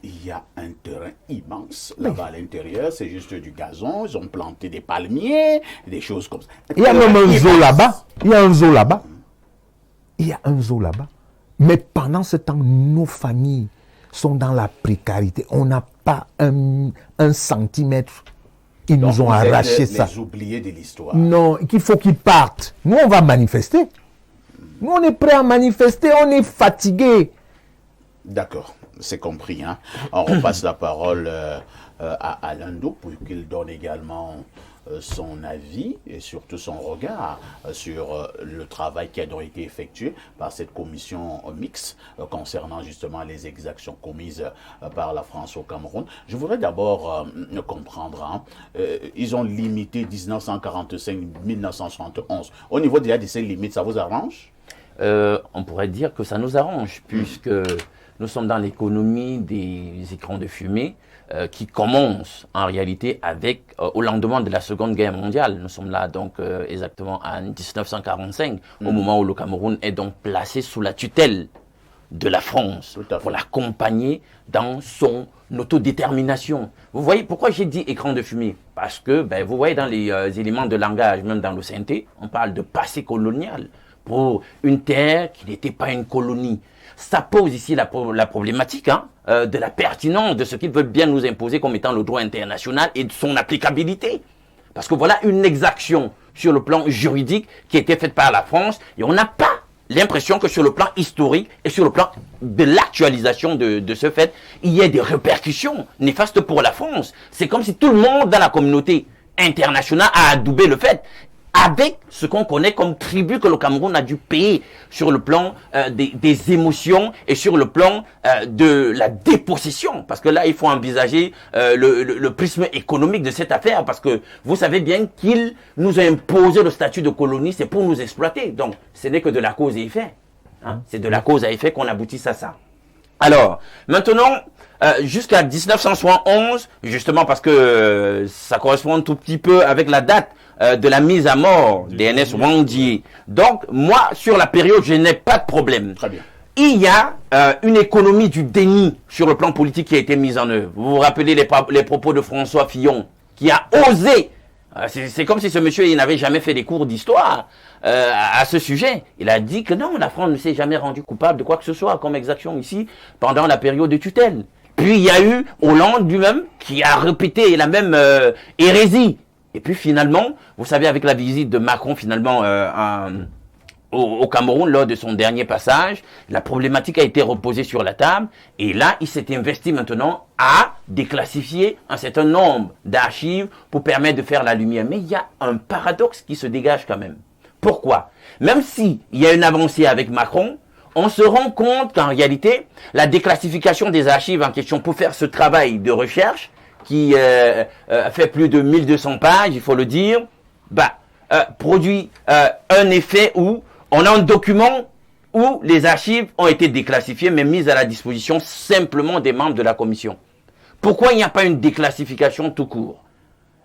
Il y a un terrain immense là-bas à l'intérieur. C'est juste du gazon. Ils ont planté des palmiers, des choses comme ça. Il y a même un zoo là-bas. Il y a un zoo là-bas. Il y a un zoo là-bas. Mais pendant ce temps, nos familles sont dans la précarité. On n'a pas un centimètre. Ils nous ont arraché ça. Les oubliés de l'histoire. Non, qu'il faut qu'ils partent. Nous, on va manifester. Nous, on est prêts à manifester. On est fatigués. D'accord, c'est compris. Hein? On repasse la parole à Alain Ndou pour qu'il donne également son avis et surtout son regard sur le travail qui a donc été effectué par cette commission mixte concernant justement les exactions commises par la France au Cameroun. Je voudrais d'abord comprendre, hein, ils ont limité 1945-1971. Au niveau de ces limites, ça vous arrange? On pourrait dire que ça nous arrange, puisque nous sommes dans l'économie des écrans de fumée, qui commence en réalité avec au lendemain de la Seconde Guerre mondiale. Nous sommes là donc exactement en 1945, au moment où le Cameroun est donc placé sous la tutelle de la France pour l'accompagner dans son autodétermination. Vous voyez pourquoi j'ai dit écran de fumée? Parce que vous voyez dans les éléments de langage, même dans le synthé, on parle de passé colonial pour une terre qui n'était pas une colonie. Ça pose ici la problématique de la pertinence de ce qu'ils veulent bien nous imposer comme étant le droit international et de son applicabilité. Parce que voilà une exaction sur le plan juridique qui a été faite par la France et on n'a pas l'impression que sur le plan historique et sur le plan de l'actualisation de ce fait, il y ait des répercussions néfastes pour la France. C'est comme si tout le monde dans la communauté internationale a adoubé le fait, avec ce qu'on connaît comme tribut que le Cameroun a dû payer sur le plan des émotions et sur le plan de la dépossession. Parce que là, il faut envisager le prisme économique de cette affaire. Parce que vous savez bien qu'ils nous ont imposé le statut de colonie, c'est pour nous exploiter. Donc, ce n'est que de la cause et effet. Hein? C'est de la cause à effet qu'on aboutisse à ça. Alors, maintenant, jusqu'à 1971, justement parce que ça correspond un tout petit peu avec la date de la mise à mort d'Ernest Ouandié. Donc, moi, sur la période, je n'ai pas de problème. Très bien. Il y a une économie du déni sur le plan politique qui a été mise en œuvre. Vous vous rappelez les propos de François Fillon, qui a osé, c'est comme si ce monsieur il n'avait jamais fait des cours d'histoire à ce sujet. Il a dit que non, la France ne s'est jamais rendue coupable de quoi que ce soit comme exaction ici pendant la période de tutelle. Puis il y a eu Hollande lui-même qui a répété la même hérésie. Et puis finalement, vous savez, avec la visite de Macron finalement au Cameroun lors de son dernier passage, la problématique a été reposée sur la table. Et là, il s'est investi maintenant à déclassifier un certain nombre d'archives pour permettre de faire la lumière. Mais il y a un paradoxe qui se dégage quand même. Pourquoi? Même s'il y a une avancée avec Macron, on se rend compte qu'en réalité, la déclassification des archives en question pour faire ce travail de recherche, qui fait plus de 1200 pages, il faut le dire, produit un effet où on a un document où les archives ont été déclassifiées mais mises à la disposition simplement des membres de la commission. Pourquoi il n'y a pas une déclassification tout court?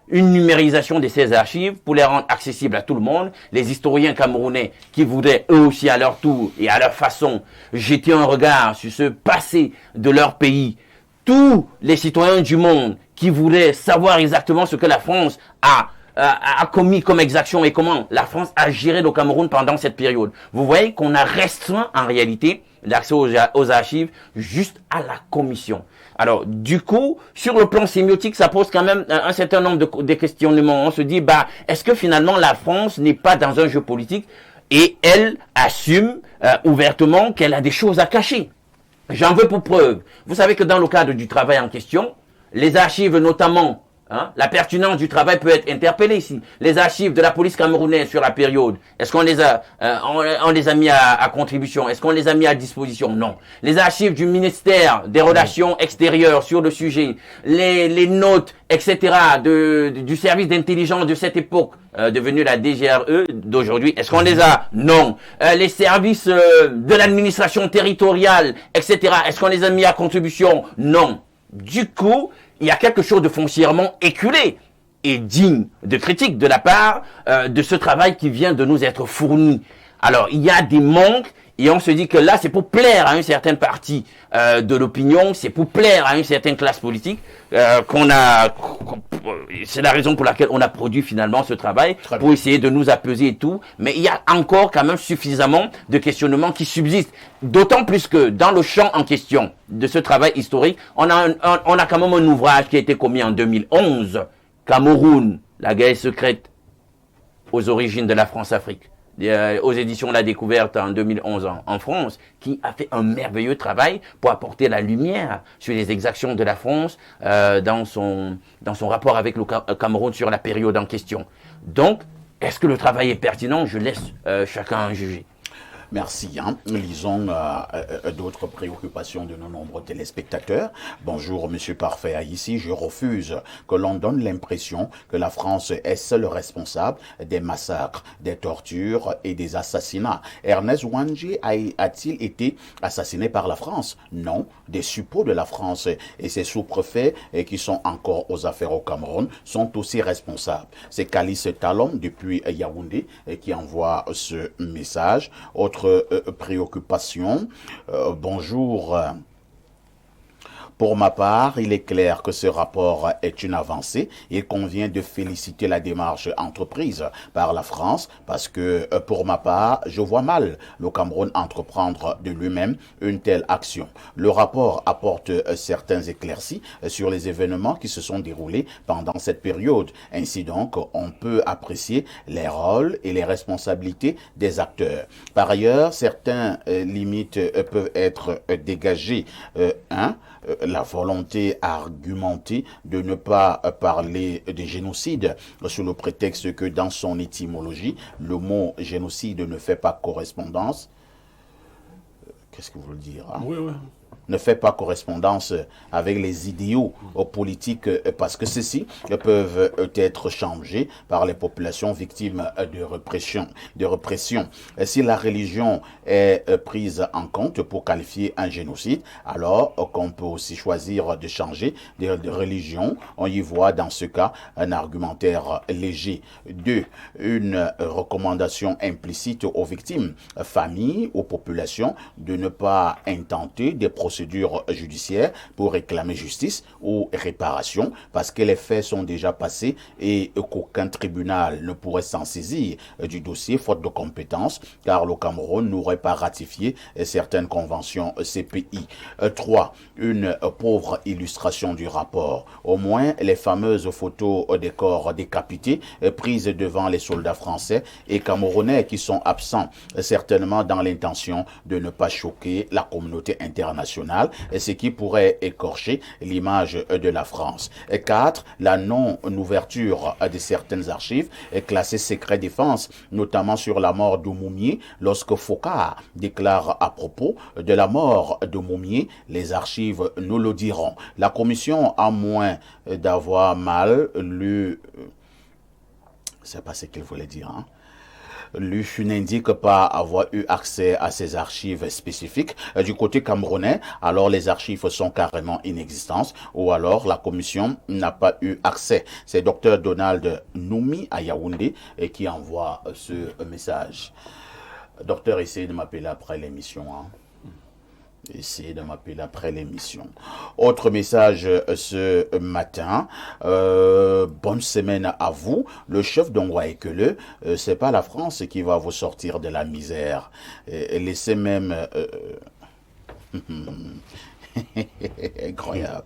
une numérisation de ces archives pour les rendre accessibles à tout le monde. Les historiens camerounais qui voudraient eux aussi à leur tour et à leur façon jeter un regard sur ce passé de leur pays. Tous les citoyens du monde qui voulaient savoir exactement ce que la France a commis comme exaction et comment la France a géré le Cameroun pendant cette période. Vous voyez qu'on a restreint en réalité l'accès aux archives juste à la commission. Alors, du coup, sur le plan sémiotique, ça pose quand même un certain nombre de questionnements. On se dit, est-ce que finalement la France n'est pas dans un jeu politique et elle assume ouvertement qu'elle a des choses à cacher? J'en veux pour preuve. Vous savez que dans le cadre du travail en question, les archives notamment, la pertinence du travail peut être interpellée ici. Les archives de la police camerounaise sur la période, est-ce qu'on les a mis à contribution? Est-ce qu'on les a mis à disposition? Non. Les archives du ministère des Relations extérieures sur le sujet, les notes, etc. du service d'intelligence de cette époque, devenu la DGRE d'aujourd'hui, est-ce qu'on les a? Non. Les services de l'administration territoriale, etc. Est-ce qu'on les a mis à contribution? Non. Du coup, il y a quelque chose de foncièrement éculé et digne de critique de la part de ce travail qui vient de nous être fourni. Alors, il y a des manques et on se dit que là, c'est pour plaire à une certaine partie de l'opinion, c'est pour plaire à une certaine classe politique c'est la raison pour laquelle on a produit finalement ce travail, pour essayer de nous apaiser et tout. Mais il y a encore quand même suffisamment de questionnements qui subsistent. D'autant plus que dans le champ en question de ce travail historique, on a quand même un ouvrage qui a été commis en 2011, Cameroun, la guerre secrète aux origines de la France-Afrique, aux éditions La Découverte en 2011 en France, qui a fait un merveilleux travail pour apporter la lumière sur les exactions de la France dans son rapport avec le Cameroun sur la période en question. Donc, est-ce que le travail est pertinent? Je laisse chacun juger. Merci. Lisons d'autres préoccupations de nos nombreux téléspectateurs. Bonjour, Monsieur Parfait. Ici, je refuse que l'on donne l'impression que la France est seule responsable des massacres, des tortures et des assassinats. Ernest Ouandjé a-t-il été assassiné par la France? Non. Des suppôts de la France et ses sous-préfets qui sont encore aux affaires au Cameroun sont aussi responsables. C'est Calice Talon depuis Yaoundé qui envoie ce message. Autre préoccupation. Bonjour. Pour ma part, il est clair que ce rapport est une avancée. Il convient de féliciter la démarche entreprise par la France parce que, pour ma part, je vois mal le Cameroun entreprendre de lui-même une telle action. Le rapport apporte certains éclaircies sur les événements qui se sont déroulés pendant cette période. Ainsi donc, on peut apprécier les rôles et les responsabilités des acteurs. Par ailleurs, certaines limites peuvent être dégagées. La volonté argumentée de ne pas parler de génocide sous le prétexte que dans son étymologie, le mot génocide ne fait pas correspondance. Qu'est-ce que vous voulez dire? Oui. Ne fait pas correspondance avec les idéaux politiques parce que ceux-ci peuvent être changés par les populations victimes de répression. Si la religion est prise en compte pour qualifier un génocide, alors qu'on peut aussi choisir de changer de religion. On y voit dans ce cas un argumentaire léger. 2. Une recommandation implicite aux victimes, familles, aux populations de ne pas intenter des procédures judiciaires pour réclamer justice ou réparation parce que les faits sont déjà passés et qu'aucun tribunal ne pourrait s'en saisir du dossier faute de compétences car le Cameroun n'aurait pas ratifié certaines conventions CPI. 3. Une pauvre illustration du rapport. Au moins les fameuses photos des corps décapités prises devant les soldats français et camerounais qui sont absents certainement dans l'intention de ne pas choquer la communauté internationale, ce qui pourrait écorcher l'image de la France. 4. La non-ouverture de certaines archives classées secret défense, notamment sur la mort de Moumié, lorsque Focard déclare à propos de la mort de Moumié, les archives nous le diront. La commission, à moins d'avoir mal lu... C'est pas ce qu'il voulait dire, lui n'indique pas avoir eu accès à ces archives spécifiques. Du côté camerounais, alors les archives sont carrément inexistantes ou alors la commission n'a pas eu accès. C'est Dr Donald Noumi à Yaoundé et qui envoie ce message. Docteur, essayez de m'appeler après l'émission. Essayez de m'appeler après l'émission. Autre message ce matin. Bonne semaine à vous. Le chef d'Ongwa Ekele, c'est pas la France qui va vous sortir de la misère. Laissez même... Incroyable.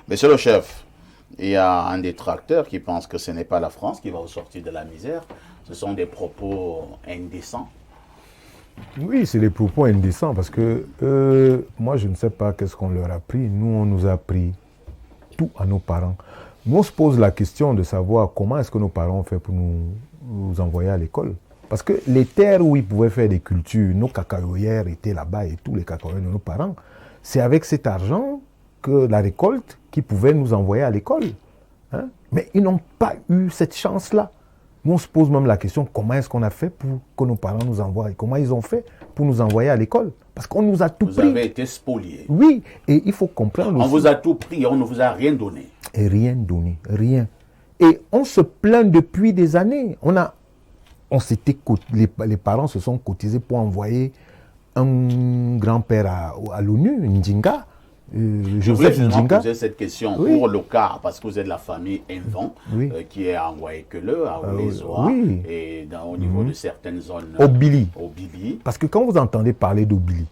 Monsieur le chef, il y a un détracteur qui pense que ce n'est pas la France qui va vous sortir de la misère. Ce sont des propos indécents. Oui, c'est des propos indécents parce que moi, je ne sais pas qu'est-ce qu'on leur a pris. Nous, on nous a pris tout à nos parents. Nous, on se pose la question de savoir comment est-ce que nos parents ont fait pour nous envoyer à l'école. Parce que les terres où ils pouvaient faire des cultures, nos cacaoyères étaient là-bas et tous les cacaoyères de nos parents. C'est avec cet argent que la récolte qu'ils pouvaient nous envoyer à l'école. Hein? Mais ils n'ont pas eu cette chance-là. Nous, on se pose même la question, comment est-ce qu'on a fait pour que nos parents nous envoient? Comment ils ont fait pour nous envoyer à l'école? Parce qu'on nous a tout pris. Vous avez été spoliés. Oui, et il faut comprendre aussi. On vous a tout pris, on ne vous a rien donné. Et rien donné, rien. Et on se plaint depuis des années. Les parents se sont cotisés pour envoyer un grand-père à l'ONU, Ndinga. Je voulais justement poser cette question pour le cas, parce que vous êtes de la famille Invent, qui est à Waekele, à Oulézoa, et au niveau de certaines zones. Obili. Obili. Parce que quand vous entendez parler d'Obili,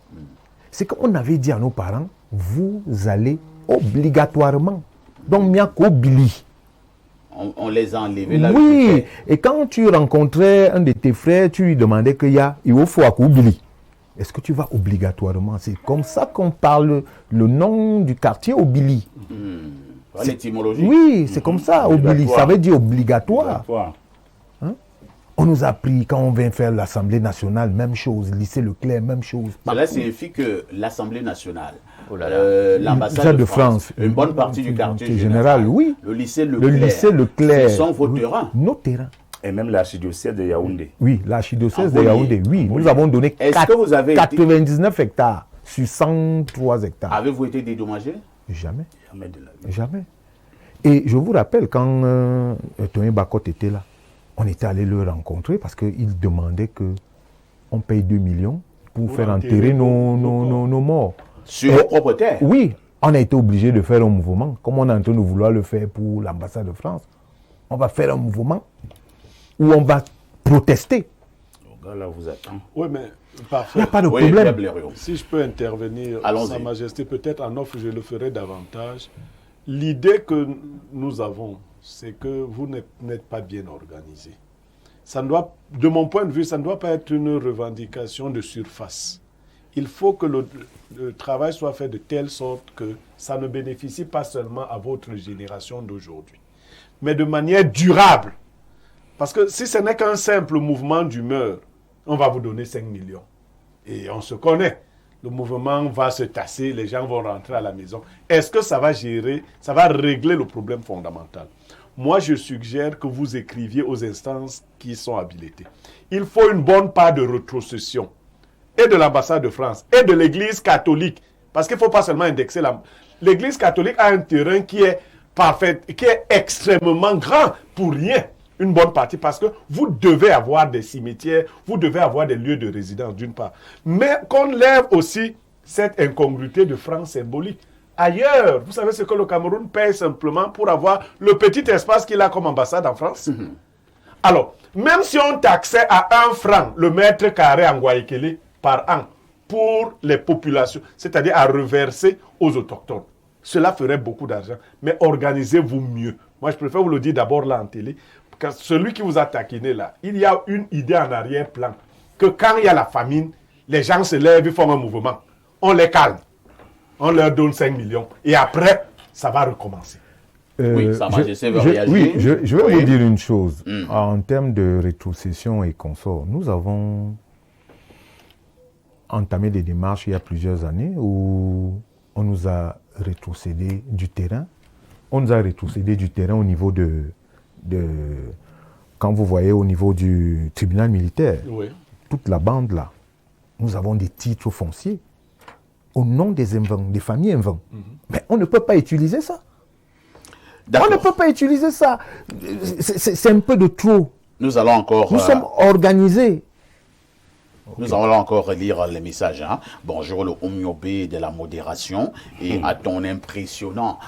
c'est qu'on avait dit à nos parents, vous allez obligatoirement. Donc, il n'y a qu'Obili. On les a enlevés là. Oui, et quand tu rencontrais un de tes frères, tu lui demandais il faut à Obili. Est-ce que tu vas obligatoirement? C'est comme ça qu'on parle le nom du quartier Obili. L'étymologie. Oui, c'est comme ça, Obili. Ça veut dire obligatoire. Hein? On nous a appris quand on vient faire l'Assemblée nationale, même chose. Lycée Leclerc, même chose. Cela signifie que l'Assemblée nationale, l'ambassade de France, une bonne partie du quartier général, oui. le lycée Leclerc, ce sont vos terrains. Nos terrains. Et même l'archidiocèse de Yaoundé. Oui, l'archidiocèse de Yaoundé, oui. Nous avons donné 99 hectares sur 103 hectares. Avez-vous été dédommagé? Jamais. Jamais. Et je vous rappelle, quand Tony Bakot était là, on était allé le rencontrer parce qu'il demandait qu'on paye 2 millions pour faire enterrer nos morts. Sur vos propres terres? Oui. On a été obligé de faire un mouvement, comme on est en train de vouloir le faire pour l'ambassade de France. On va faire un mouvement où on va protester. Le gars là vous attend. Oui, mais parfait. Il n'y a pas de problème. Si je peux intervenir, Sa Majesté, peut-être en offre, je le ferai davantage. L'idée que nous avons, c'est que vous n'êtes pas bien organisé. Ça ne doit, de mon point de vue, ça ne doit pas être une revendication de surface. Il faut que le travail soit fait de telle sorte que ça ne bénéficie pas seulement à votre génération d'aujourd'hui, mais de manière durable. Parce que si ce n'est qu'un simple mouvement d'humeur, on va vous donner 5 millions. Et on se connaît. Le mouvement va se tasser, les gens vont rentrer à la maison. Est-ce que ça va régler le problème fondamental? Moi, je suggère que vous écriviez aux instances qui sont habilitées. Il faut une bonne part de rétrocession, et de l'ambassade de France, et de l'Église catholique. Parce qu'il ne faut pas seulement indexer l'Église catholique a un terrain qui est parfait, qui est extrêmement grand pour rien. Une bonne partie, parce que vous devez avoir des cimetières, vous devez avoir des lieux de résidence d'une part. Mais qu'on lève aussi cette incongruité de francs symboliques. Ailleurs, vous savez ce que le Cameroun paye simplement pour avoir le petit espace qu'il a comme ambassade en France. Alors, même si on taxait à 1 franc le mètre carré en Guayaquil par an pour les populations, c'est-à-dire à reverser aux autochtones, cela ferait beaucoup d'argent. Mais organisez-vous mieux. Moi, je préfère vous le dire d'abord là en télé. Parce que celui qui vous a taquiné là, il y a une idée en arrière-plan. Que quand il y a la famine, les gens se lèvent, ils font un mouvement. On les calme. On leur donne 5 millions. Et après, ça va recommencer. Oui, Sa Majesté veut réagir. Oui, je vais vous dire une chose. En termes de rétrocession et consorts, nous avons entamé des démarches il y a plusieurs années où on nous a rétrocédé du terrain. On nous a rétrocédé du terrain au niveau de Quand vous voyez au niveau du tribunal militaire, Oui. toute la bande là, nous avons des titres fonciers au nom des invents, des familles invents. Mais on ne peut pas utiliser ça. On ne peut pas utiliser ça. C'est un peu de trop. Nous allons encore... Nous sommes organisés. Nous allons encore relire les messages. Hein. Bonjour le Omniobé de la modération et à ton impressionnant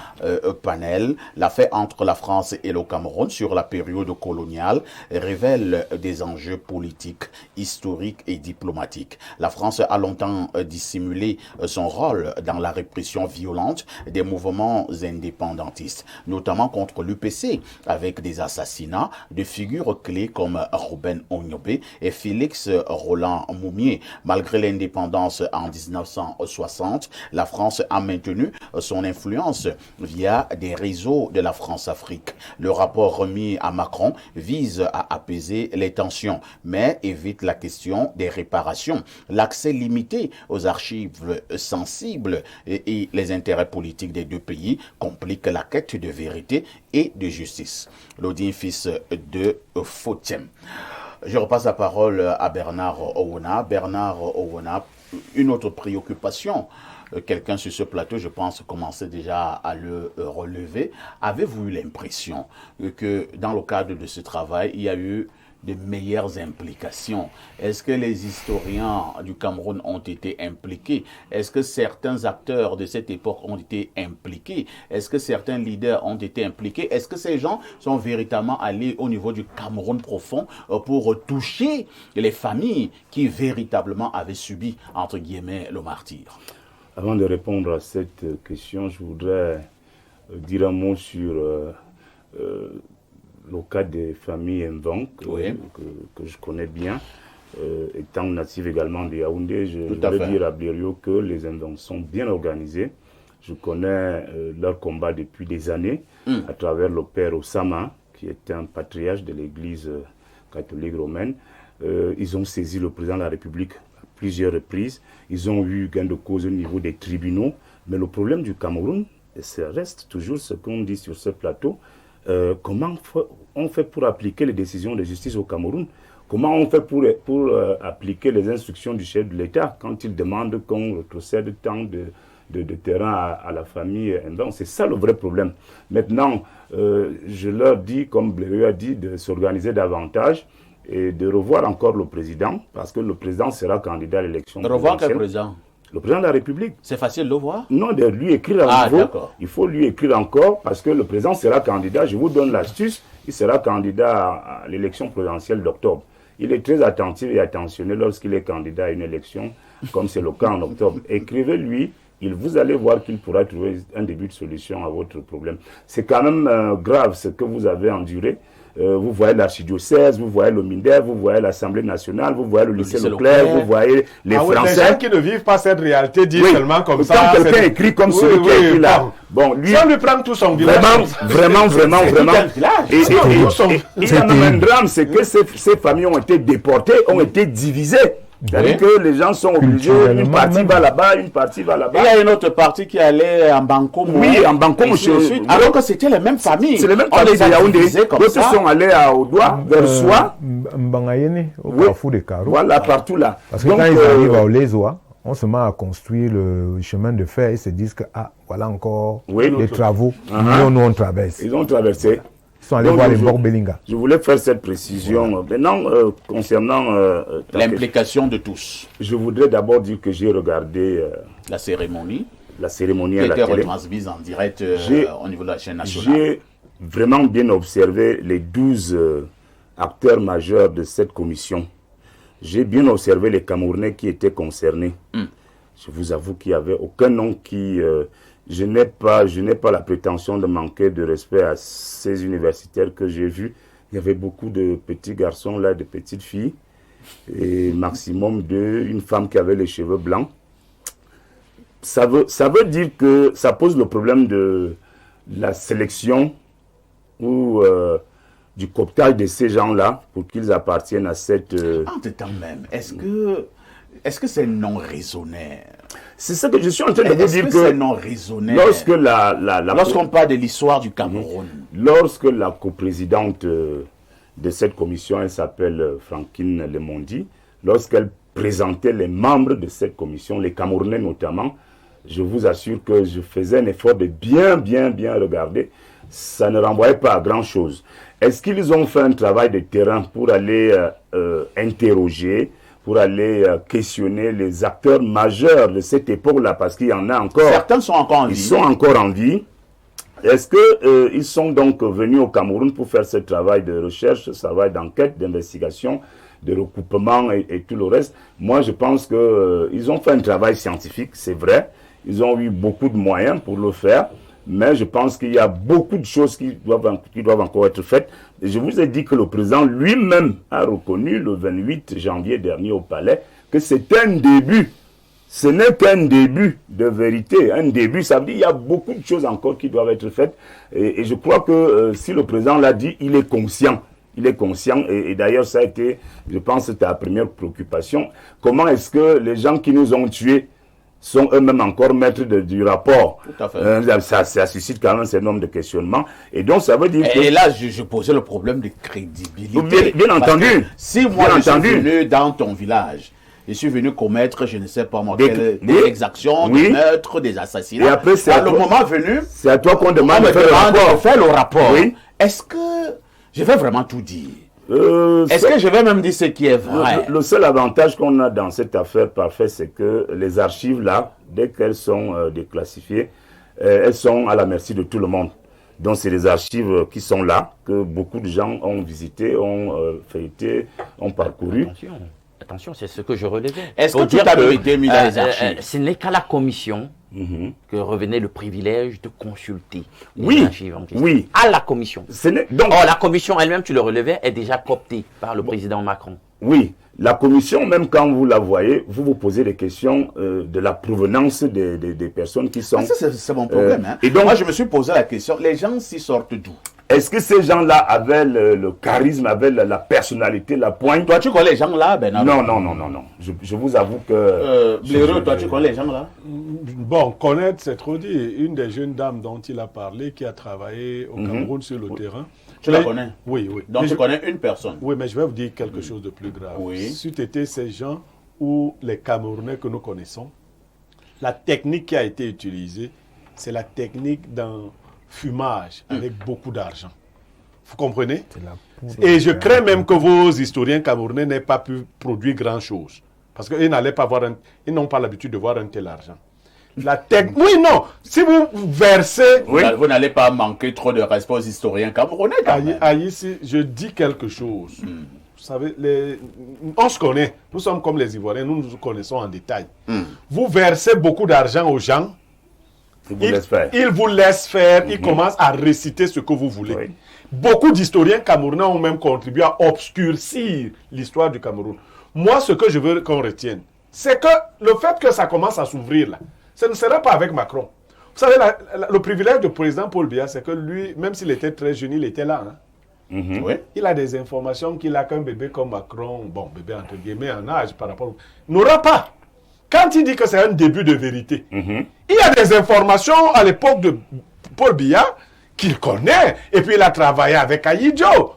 panel, l'affaire entre la France et le Cameroun sur la période coloniale révèle des enjeux politiques, historiques et diplomatiques. La France a longtemps dissimulé son rôle dans la répression violente des mouvements indépendantistes, notamment contre l'UPC, avec des assassinats de figures clés comme Robin Onyobé et Félix Roland Moumier. Malgré l'indépendance en 1960, la France a maintenu son influence via des réseaux de la France-Afrique. Le rapport remis à Macron vise à apaiser les tensions, mais évite la question des réparations. L'accès limité aux archives sensibles et les intérêts politiques des deux pays compliquent la quête de vérité et de justice. Lodin, fils de Fautiem. Je repasse la parole à Bernard Owona. Bernard Owona, une autre préoccupation, quelqu'un sur ce plateau, je pense, commençait déjà à le relever. Avez-vous eu l'impression que dans le cadre de ce travail, il y a eu de meilleures implications? Est-ce que les historiens du Cameroun ont été impliqués? Est-ce que certains acteurs de cette époque ont été impliqués? Est-ce que certains leaders ont été impliqués? Est-ce que ces gens sont véritablement allés au niveau du Cameroun profond pour toucher les familles qui véritablement avaient subi, entre guillemets, le martyre? Avant de répondre à cette question, je voudrais dire un mot sur le cas des familles Mvang, que je connais bien, étant natif également de Yaoundé. Je veux dire à Blériot que les Mvang sont bien organisés. Je connais leur combat depuis des années à travers le père Osama, qui était un patriarche de l'église catholique romaine. Ils ont saisi le président de la République à plusieurs reprises. Ils ont eu gain de cause au niveau des tribunaux. Mais le problème du Cameroun, et ça reste toujours ce qu'on dit sur ce plateau, comment on fait pour appliquer les décisions de justice au Cameroun? Comment on fait pour appliquer les instructions du chef de l'État quand il demande qu'on retrocède tant de terrain à la famille? C'est ça le vrai problème. Maintenant, je leur dis, comme Blériot a dit, de s'organiser davantage et de revoir encore le président, parce que le président sera candidat à l'élection. Revoir quel président? Le président de la République. C'est facile de le voir? Non, de lui écrire à nouveau. Il faut lui écrire encore parce que le président sera candidat. Je vous donne l'astuce. Il sera candidat à l'élection présidentielle d'octobre. Il est très attentif et attentionné lorsqu'il est candidat à une élection, comme c'est le cas en octobre. Écrivez-lui. Vous allez voir qu'il pourra trouver un début de solution à votre problème. C'est quand même grave ce que vous avez enduré. Vous voyez l'archidiocèse, vous voyez le MINDER, vous voyez l'Assemblée nationale, vous voyez le lycée Leclerc, vous voyez les Français. Les gens qui ne vivent pas cette réalité disent seulement comme ça. Quand quelqu'un écrit comme celui qui a écrit là, bon, lui, si on lui prend tout son village. Vraiment. Et il y a même un drame, c'est que ces familles ont été déportées, ont été divisées. C'est-à-dire que les gens sont obligés, une partie va là-bas, une partie va là-bas. Il y a une autre partie qui allait en Banco. Oui, en Banco, alors que c'était les mêmes familles. C'est les mêmes familles de Yaoundé. D'autres sont allés à Odoa, vers Soie. Mbangayene, au Carrefour des Carreaux. Voilà, partout là. Parce que quand ils arrivent à Olezoa, on se met à construire le chemin de fer et se disent que, voilà encore des travaux. Nous, on traverse. Ils ont traversé. Ils sont allés voir les Borbelinga. Je voulais faire cette précision. Maintenant, concernant l'implication de tous. Je voudrais d'abord dire que j'ai regardé la cérémonie. La cérémonie à la télé. Qui a été retransmise en direct au niveau de la chaîne nationale. J'ai vraiment bien observé les 12 acteurs majeurs de cette commission. J'ai bien observé les Camerounais qui étaient concernés. Je vous avoue qu'il n'y avait aucun nom qui... Je n'ai pas la prétention de manquer de respect à ces universitaires que j'ai vus. Il y avait beaucoup de petits garçons là, de petites filles, et maximum une femme qui avait les cheveux blancs. Ça veut dire que ça pose le problème de la sélection ou du cooptage de ces gens-là pour qu'ils appartiennent à cette... En temps même, est-ce que Est-ce que c'est non raisonné? C'est ça que je suis en train de vous dire, que c'est non raisonné lorsque lorsqu'on parle de l'histoire du Cameroun, lorsque la coprésidente de cette commission, elle s'appelle Frankine Lemondi, lorsqu'elle présentait les membres de cette commission, les Camerounais notamment, je vous assure que je faisais un effort de bien regarder. Ça ne renvoyait pas à grand-chose. Est-ce qu'ils ont fait un travail de terrain pour aller interroger, pour aller questionner les acteurs majeurs de cette époque-là, parce qu'il y en a encore. Certains sont encore en vie. Ils sont encore en vie. Est-ce qu'ils sont donc venus au Cameroun pour faire ce travail de recherche, ce travail d'enquête, d'investigation, de recoupement et tout le reste? Moi, je pense qu'ils ont fait un travail scientifique, c'est vrai. Ils ont eu beaucoup de moyens pour le faire. Mais je pense qu'il y a beaucoup de choses qui doivent encore être faites. Et je vous ai dit que le président lui-même a reconnu le 28 janvier dernier au Palais que c'est un début. Ce n'est qu'un début de vérité. Un début, ça veut dire qu'il y a beaucoup de choses encore qui doivent être faites. Et je crois que si le président l'a dit, il est conscient. Il est conscient. Et d'ailleurs, ça a été, je pense, c'était la première préoccupation. Comment est-ce que les gens qui nous ont tués sont eux-mêmes encore maîtres du rapport? Tout à fait. Ça suscite quand même un certain nombre de questionnements. Et donc, ça veut dire que... Et là, je posais le problème de crédibilité. Bien entendu. Si moi, je suis venu dans ton village, je suis venu commettre, je ne sais pas moi, des exactions, des meurtres, des assassinats. Et après, c'est le moment venu, c'est à toi qu'on demande de faire le rapport. Oui. Est-ce que je vais vraiment tout dire? Est-ce que je vais même dire ce qui est vrai? Le seul avantage qu'on a dans cette affaire parfaite, c'est que les archives là, dès qu'elles sont déclassifiées, elles sont à la merci de tout le monde. Donc c'est des archives qui sont là, que beaucoup de gens ont visité, ont feuilleté, ont parcouru. Attention, c'est ce que je relevais. Est-ce que tout a été mis dans les archives? Ce n'est qu'à la commission que revenait le privilège de consulter les Oui, archives en question. oui. À la commission. Donc, or, la commission elle-même, tu le relevais, est déjà cooptée par le président Macron. Oui, la commission, même quand vous la voyez, vous vous posez des questions de la provenance des personnes qui sont... Ça, c'est mon problème. Et donc, moi, je me suis posé la question, les gens s'y sortent d'où? Est-ce que ces gens-là avaient le charisme, avaient la personnalité, la pointe? Toi, tu connais les gens là, Bernard? Non. Je vous avoue que... Bléreux, toi, tu connais les gens là? Bon, connaître, c'est trop dit. Une des jeunes dames dont il a parlé, qui a travaillé au Cameroun sur le terrain. Tu la connais? Oui. Donc, tu connais une personne? Oui, mais je vais vous dire quelque chose de plus grave. Oui. Si tu étais ces gens ou les Camerounais que nous connaissons, la technique qui a été utilisée, c'est la technique d'un fumage avec beaucoup d'argent. Vous comprenez? Et je crains même que vos historiens camerounais n'aient pas pu produire grand-chose. Parce qu'ils ils n'ont pas l'habitude de voir un tel argent. Oui, non. Si vous versez... Vous n'allez pas manquer trop de respect aux historiens camerounais quand même. Ici, je dis quelque chose. Vous savez, on se connaît. Nous sommes comme les Ivoiriens, nous nous connaissons en détail. Vous versez beaucoup d'argent aux gens. Ils vous laissent faire. Ils commencent à réciter ce que vous voulez. Oui. Beaucoup d'historiens camerounais ont même contribué à obscurcir l'histoire du Cameroun. Moi, ce que je veux qu'on retienne, c'est que le fait que ça commence à s'ouvrir là, ce ne sera pas avec Macron. Vous savez, le privilège du président Paul Biya, c'est que lui, même s'il était très jeune, il était là. Oui. Il a des informations qu'il a qu'un bébé comme Macron, bon, bébé entre guillemets en âge par rapport... n'aura pas. Quand il dit que c'est un début de vérité, il y a des informations à l'époque de Paul Biya qu'il connaît. Et puis il a travaillé avec Ayidjo.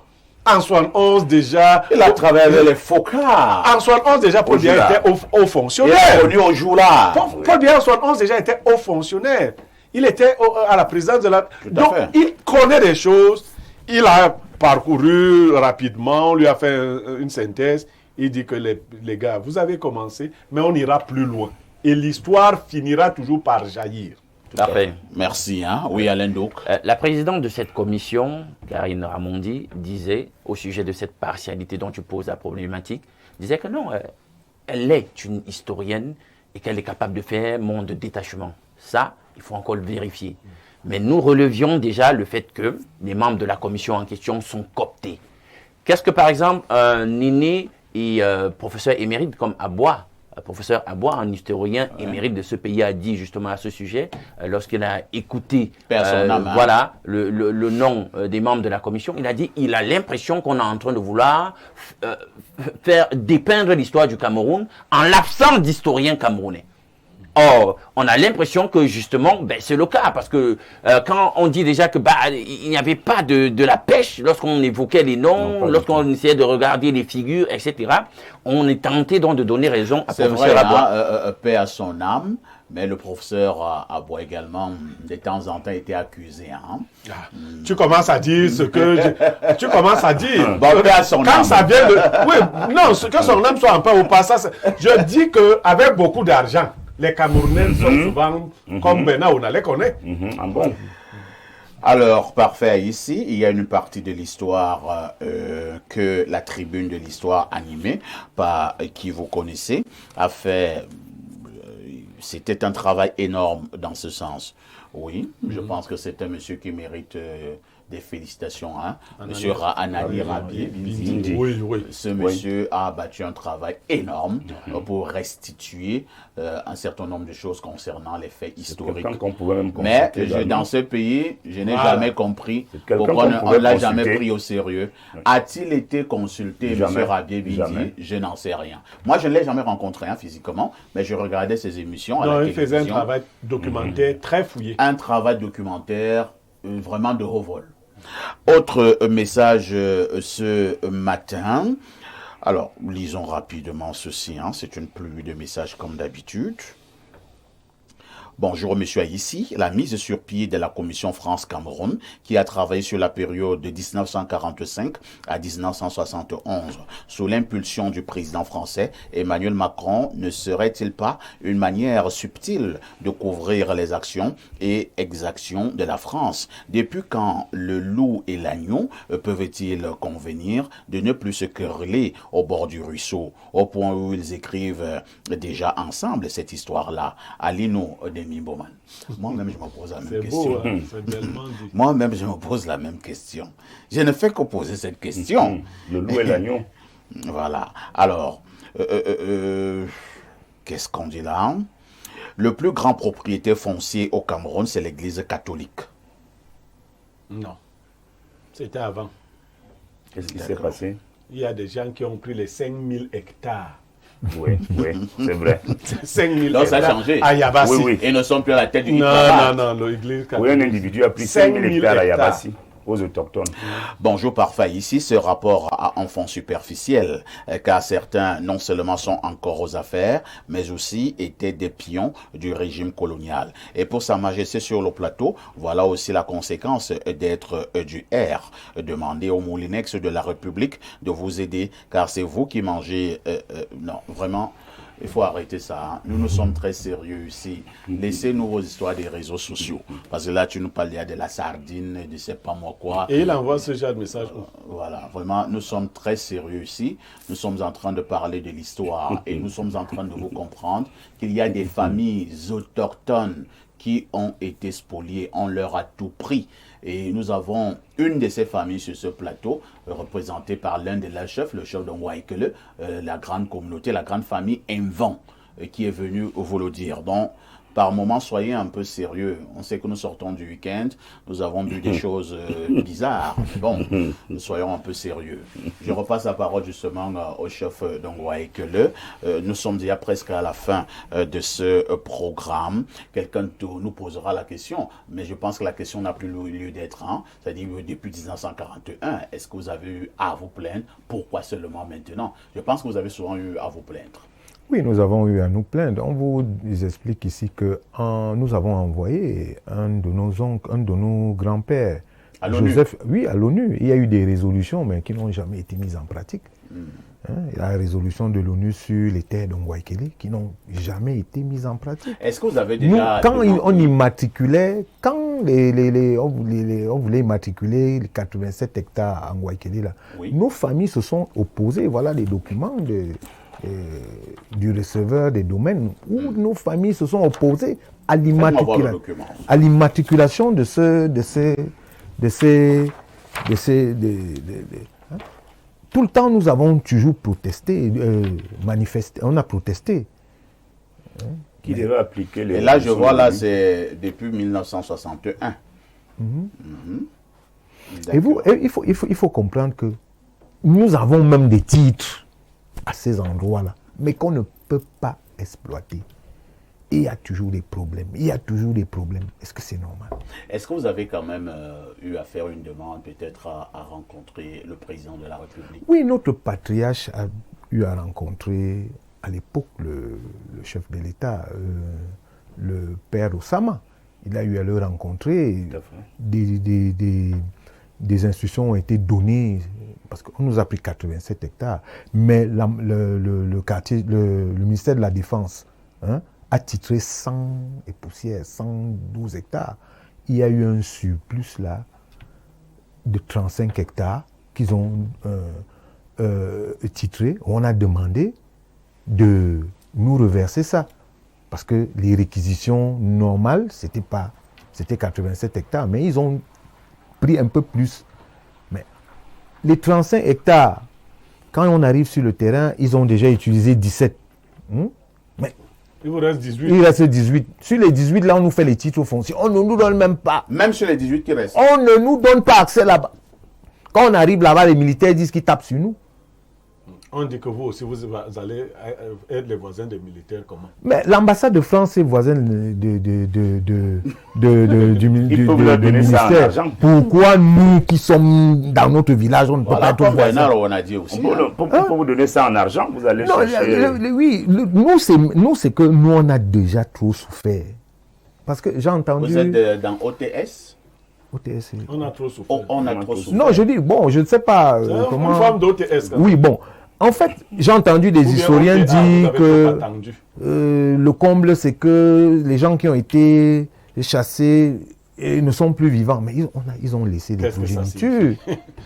En 71 déjà... Il a travaillé avec les Focas. En 71 déjà, Paul Biya était haut fonctionnaire. Il est connu au jour là. Paul Biya en 71 déjà était haut fonctionnaire. Il était à la présidence de la... Donc il connaît des choses. Il a parcouru rapidement, on lui a fait une synthèse. Il dit que les gars, vous avez commencé, mais on ira plus loin. Et l'histoire finira toujours par jaillir. Tout à fait. Merci. Oui, Alain Douk. La présidente de cette commission, Karine Ramondi, disait, au sujet de cette partialité dont tu poses la problématique, disait que non, elle est une historienne et qu'elle est capable de faire mon de détachement. Ça, il faut encore le vérifier. Mais nous relevions déjà le fait que les membres de la commission en question sont cooptés. Qu'est-ce que, par exemple, Nini et professeur émérite comme Aboua professeur Aboua, un historien émérite de ce pays, a dit justement à ce sujet, lorsqu'il a écouté voilà, le nom des membres de la commission, il a dit il a l'impression qu'on est en train de vouloir faire dépeindre l'histoire du Cameroun en l'absence d'historiens camerounais. Or, on a l'impression que justement, c'est le cas, parce que quand on dit déjà que il n'y avait pas de la pêche lorsqu'on évoquait les noms, lorsqu'on essayait de regarder les figures, etc., on est tenté donc de donner raison à professeur Aboua. Paix à son âme, mais le professeur Aboua également, de temps en temps, été accusé. Hein. Tu commences à dire ce que tu commences à dire. Paix à son quand âme. Ça vient de... Oui, non, que son âme soit en paix ou pas, ça, je dis qu'avec beaucoup d'argent, les Camerounais sont souvent comme maintenant, on les connaît. Bon. Alors, parfait, ici, il y a une partie de l'histoire que la tribune de l'histoire animée, qui vous connaissez, a fait. C'était un travail énorme dans ce sens. Oui, je pense que c'est un monsieur qui mérite des félicitations. Hein. Monsieur Anani Rabi. Ce monsieur a abattu un travail énorme pour restituer un certain nombre de choses concernant les faits historiques. Mais dans ce pays, je n'ai jamais compris pourquoi on ne l'a jamais pris au sérieux. A-t-il été consulté, monsieur Rabi Bindi? Je n'en sais rien. Moi, je ne l'ai jamais rencontré physiquement, mais je regardais ses émissions à la télévision. Il faisait un travail documentaire très fouillé. Un travail documentaire vraiment de haut vol. Autre message ce matin. Alors, lisons rapidement ceci. C'est une pluie de messages comme d'habitude. Bonjour, monsieur Aïssi. La mise sur pied de la commission France-Cameroun, qui a travaillé sur la période de 1945 à 1971, sous l'impulsion du président français Emmanuel Macron, ne serait-il pas une manière subtile de couvrir les actions et exactions de la France? Depuis quand le loup et l'agneau peuvent-ils convenir de ne plus se quereller au bord du ruisseau, au point où ils écrivent déjà ensemble cette histoire-là? Alino de Mimboman. Moi-même, je me pose la même question. Beau, hein? C'est bellement dit. Moi-même, je me pose la même question. Je ne fais que poser cette question. Le loup et l'agneau. Voilà. Alors, qu'est-ce qu'on dit là? Le plus grand propriétaire foncier au Cameroun, c'est l'Église catholique. Non. C'était avant. Qu'est-ce qui s'est passé? Il y a des gens qui ont pris les 5000 hectares. Oui, c'est vrai. 5000 Donc hectares. ça a changé. À Yabassi. Et ne sont plus à la tête du Non, l'Église catholique. Oui, un individu a pris 5000 hectares à Yabassi, aux autochtones. Bonjour, parfait. Ici, ce rapport a un fond superficiel, car certains non seulement sont encore aux affaires, mais aussi étaient des pions du régime colonial. Et pour Sa Majesté sur le plateau, voilà aussi la conséquence d'être du R. Demandez au Moulinex de la République de vous aider, car c'est vous qui mangez... non, vraiment... Il faut arrêter ça. Nous, nous sommes très sérieux ici. Laissez-nous vos histoires des réseaux sociaux. Parce que là, tu nous parles de la sardine, de je ne sais pas moi quoi. Et il envoie ce genre de message. Voilà, vraiment, nous sommes très sérieux ici. Nous sommes en train de parler de l'histoire et nous sommes en train de vous comprendre qu'il y a des familles autochtones qui ont été spoliées. On leur a tout pris. Et nous avons une de ces familles sur ce plateau, représentée par l'un de leurs chefs, le chef de Waikele, la grande communauté, la grande famille Invent, qui est venue vous le dire. Donc, par moments, soyez un peu sérieux. On sait que nous sortons du week-end, nous avons vu des choses bizarres. Bon, nous soyons un peu sérieux. Je repasse la parole justement au chef d'Ongwaekele. Nous sommes déjà presque à la fin de ce programme. Quelqu'un nous posera la question, mais je pense que la question n'a plus lieu d'être. Hein. C'est-à-dire, depuis 1941, est-ce que vous avez eu à vous plaindre? Pourquoi seulement maintenant? Je pense que vous avez souvent eu à vous plaindre. Oui, nous avons eu à nous plaindre. On vous explique ici que nous avons envoyé un de nos oncles, un de nos grands-pères, Joseph, à l'ONU. Il y a eu des résolutions, mais qui n'ont jamais été mises en pratique. Il y a la résolution de l'ONU sur les terres d'Ongwaekele qui n'ont jamais été mises en pratique. Est-ce que vous avez déjà... Quand on immatriculait, quand on voulait immatriculer les 87 hectares à Ngwaekele, nos familles se sont opposées. Voilà les documents du receveur des domaines où nos familles se sont opposées à l'immatriculation de ces tout le temps, nous avons toujours protesté, manifesté. On a protesté. Qui devait appliquer les... Et là, je vois, là, c'est depuis 1961. Et il faut comprendre que nous avons même des titres à ces endroits-là, mais qu'on ne peut pas exploiter. Et il y a toujours des problèmes. Est-ce que c'est normal? Est-ce que vous avez quand même eu à faire une demande, peut-être à rencontrer le président de la République? Oui, notre patriarche a eu à rencontrer à l'époque le chef de l'État, le père Osama. Il a eu à le rencontrer. Des instructions ont été données, parce qu'on nous a pris 87 hectares, mais le ministère de la Défense a titré 100 et poussières, 112 hectares. Il y a eu un surplus là de 35 hectares qu'ils ont titré. On a demandé de nous reverser ça, parce que les réquisitions normales, c'était 87 hectares, mais ils ont pris un peu plus. Mais les 35 hectares, quand on arrive sur le terrain, ils ont déjà utilisé 17. Mais il vous reste 18. Il reste 18. Sur les 18, là, on nous fait les titres fonciers. On ne nous donne même pas. Même sur les 18 qui restent. On ne nous donne pas accès là-bas. Quand on arrive là-bas, les militaires disent qu'ils tapent sur nous. On dit que vous aussi, vous allez être les voisins des militaires, comment? Mais l'ambassade de France est voisin du ministère. Pourquoi nous qui sommes dans notre village, on ne peut pas être voisins? On a dit aussi. Pour vous donner ça en argent, vous allez chercher... Oui, nous, c'est que nous, on a déjà trop souffert. Parce que j'ai entendu... Vous êtes dans OTS? OTS. On a trop souffert. On a trop souffert. Non, je dis, bon, je ne sais pas comment... Une forme d'OTS. Oui, bon. En fait, j'ai entendu des historiens dire que le comble, c'est que les gens qui ont été chassés ne sont plus vivants. Mais ils ont laissé des progénitures.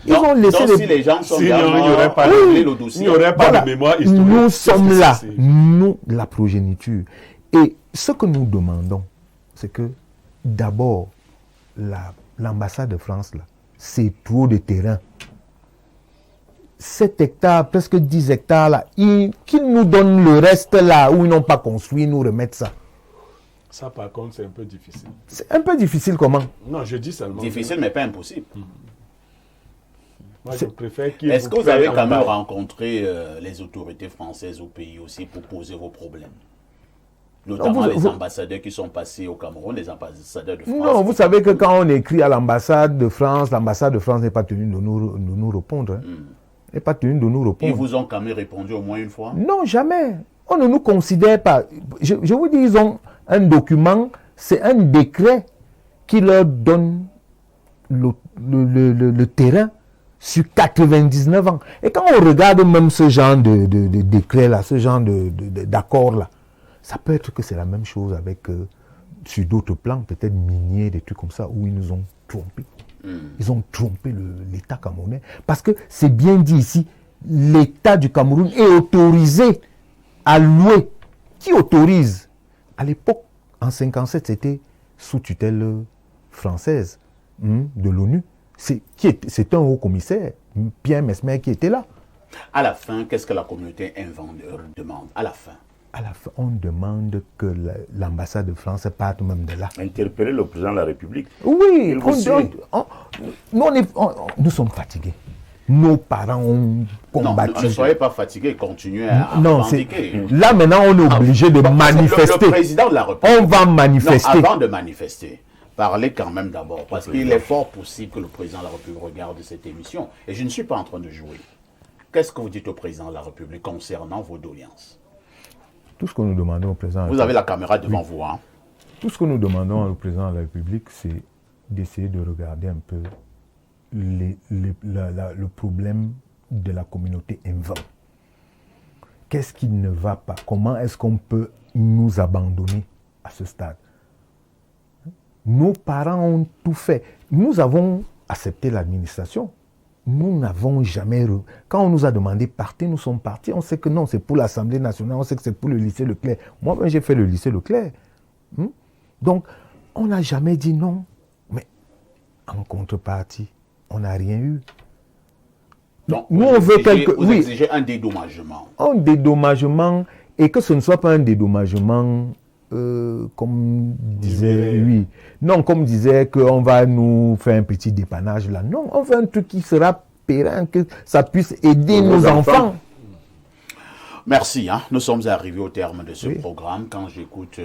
Ils ont laissé des... Si les gens sont sinon, il n'y aurait pas il n'y aurait pas de mémoire historique. Nous sommes là, nous, la progéniture. Et ce que nous demandons, c'est que d'abord, l'ambassade de France, là, c'est trop de terrain. 7 hectares, presque 10 hectares, là, qu'ils nous donnent le reste là, où ils n'ont pas construit, nous remettre ça. Ça, par contre, c'est un peu difficile. C'est un peu difficile, comment? Non, je dis seulement... Difficile, mais pas impossible. Moi, je préfère qu'ils... Est-ce que vous avez quand même rencontré les autorités françaises au pays aussi pour poser vos problèmes? Notamment les ambassadeurs qui sont passés au Cameroun, les ambassadeurs de France. Non, vous savez que quand on écrit à l'ambassade de France n'est pas tenue de nous répondre. N'est pas tenu de nous répondre. Ils vous ont quand même répondu au moins une fois? Non, jamais. On ne nous considère pas. Je vous dis, ils ont un document, c'est un décret qui leur donne le terrain sur 99 ans. Et quand on regarde même ce genre de décret-là, ce genre d'accord-là, ça peut être que c'est la même chose avec, sur d'autres plans, peut-être miniers, des trucs comme ça, où ils nous ont trompés. Ils ont trompé l'État camerounais. Parce que c'est bien dit ici, l'État du Cameroun est autorisé à louer. Qui autorise? À l'époque, en 1957, c'était sous tutelle française de l'ONU. C'est un haut commissaire, Pierre Mesmer, qui était là. À la fin, qu'est-ce que la communauté demande? À la fin, on demande que l'ambassade de France parte même de là. Interpeller le président de la République. Oui, nous sommes fatigués. Nos parents ont combattu. Non, ne soyez pas fatigués, continuez à revendiquer. Là, maintenant, on est obligé de manifester. Le président de la République... On va manifester. Non, avant de manifester, parlez quand même d'abord, parce qu'il est fort possible que le président de la République regarde cette émission. Et je ne suis pas en train de jouer. Qu'est-ce que vous dites au président de la République concernant vos doléances? Tout ce que nous demandons au président... Vous avez la caméra devant vous. Hein? Tout ce que nous demandons au président de la République, c'est d'essayer de regarder un peu le problème de la communauté Mva. Qu'est-ce qui ne va pas? Comment est-ce qu'on peut nous abandonner à ce stade? Nos parents ont tout fait. Nous avons accepté l'administration. Nous n'avons jamais... Quand on nous a demandé partez, nous sommes partis. On sait que non, c'est pour l'Assemblée nationale, on sait que c'est pour le lycée Leclerc. Moi-même, j'ai fait le lycée Leclerc. Donc, on n'a jamais dit non. Mais en contrepartie, on n'a rien eu. Donc, nous, on veut vous exigez un dédommagement. Un dédommagement et que ce ne soit pas un dédommagement comme disait lui. Non, comme disait qu'on va nous faire un petit dépannage là. Non, on veut un truc qui sera périn, que ça puisse aider nos enfants. Merci. Nous sommes arrivés au terme de ce programme. Quand j'écoute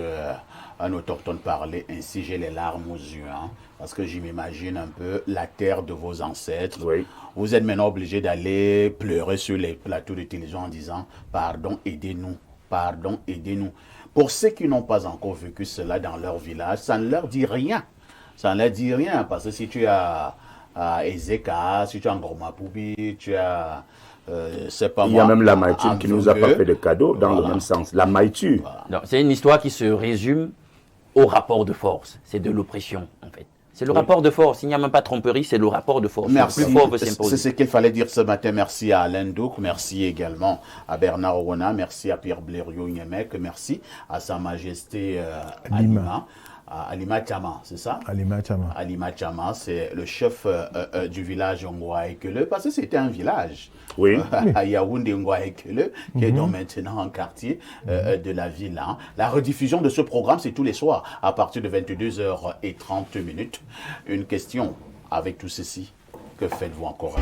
un autochtone parler ainsi, j'ai les larmes aux yeux. Parce que je m'imagine un peu la terre de vos ancêtres. Vous êtes maintenant obligé d'aller pleurer sur les plateaux de télévision en disant « Pardon, aidez-nous. Pardon, aidez-nous. » Pour ceux qui n'ont pas encore vécu cela dans leur village, ça ne leur dit rien. Ça ne leur dit rien. Parce que si tu as Ezeka, si tu as Ngorma Poubi, tu as... c'est pas il y a même la Maïtu qui nous a pas fait de cadeau dans le même sens. La Maïtu. C'est une histoire qui se résume au rapport de force. C'est de l'oppression, en fait. C'est le rapport de force. Il n'y a même pas de tromperie, c'est le rapport de force. Merci. Le plus fort veut s'imposer. C'est ce qu'il fallait dire ce matin. Merci à Alain Douk, merci également à Bernard Owona, merci à Pierre Blériot-Nyemek, merci à Sa Majesté Alima Chama, c'est ça? Alima Chama. Alima Chama, c'est le chef du village Ngwaekele, parce que c'était un village. À Yaoundé Ngwaekele, qui est donc maintenant un quartier de la ville. La rediffusion de ce programme, c'est tous les soirs, à partir de 22h30. Une question avec tout ceci, que faites-vous encore?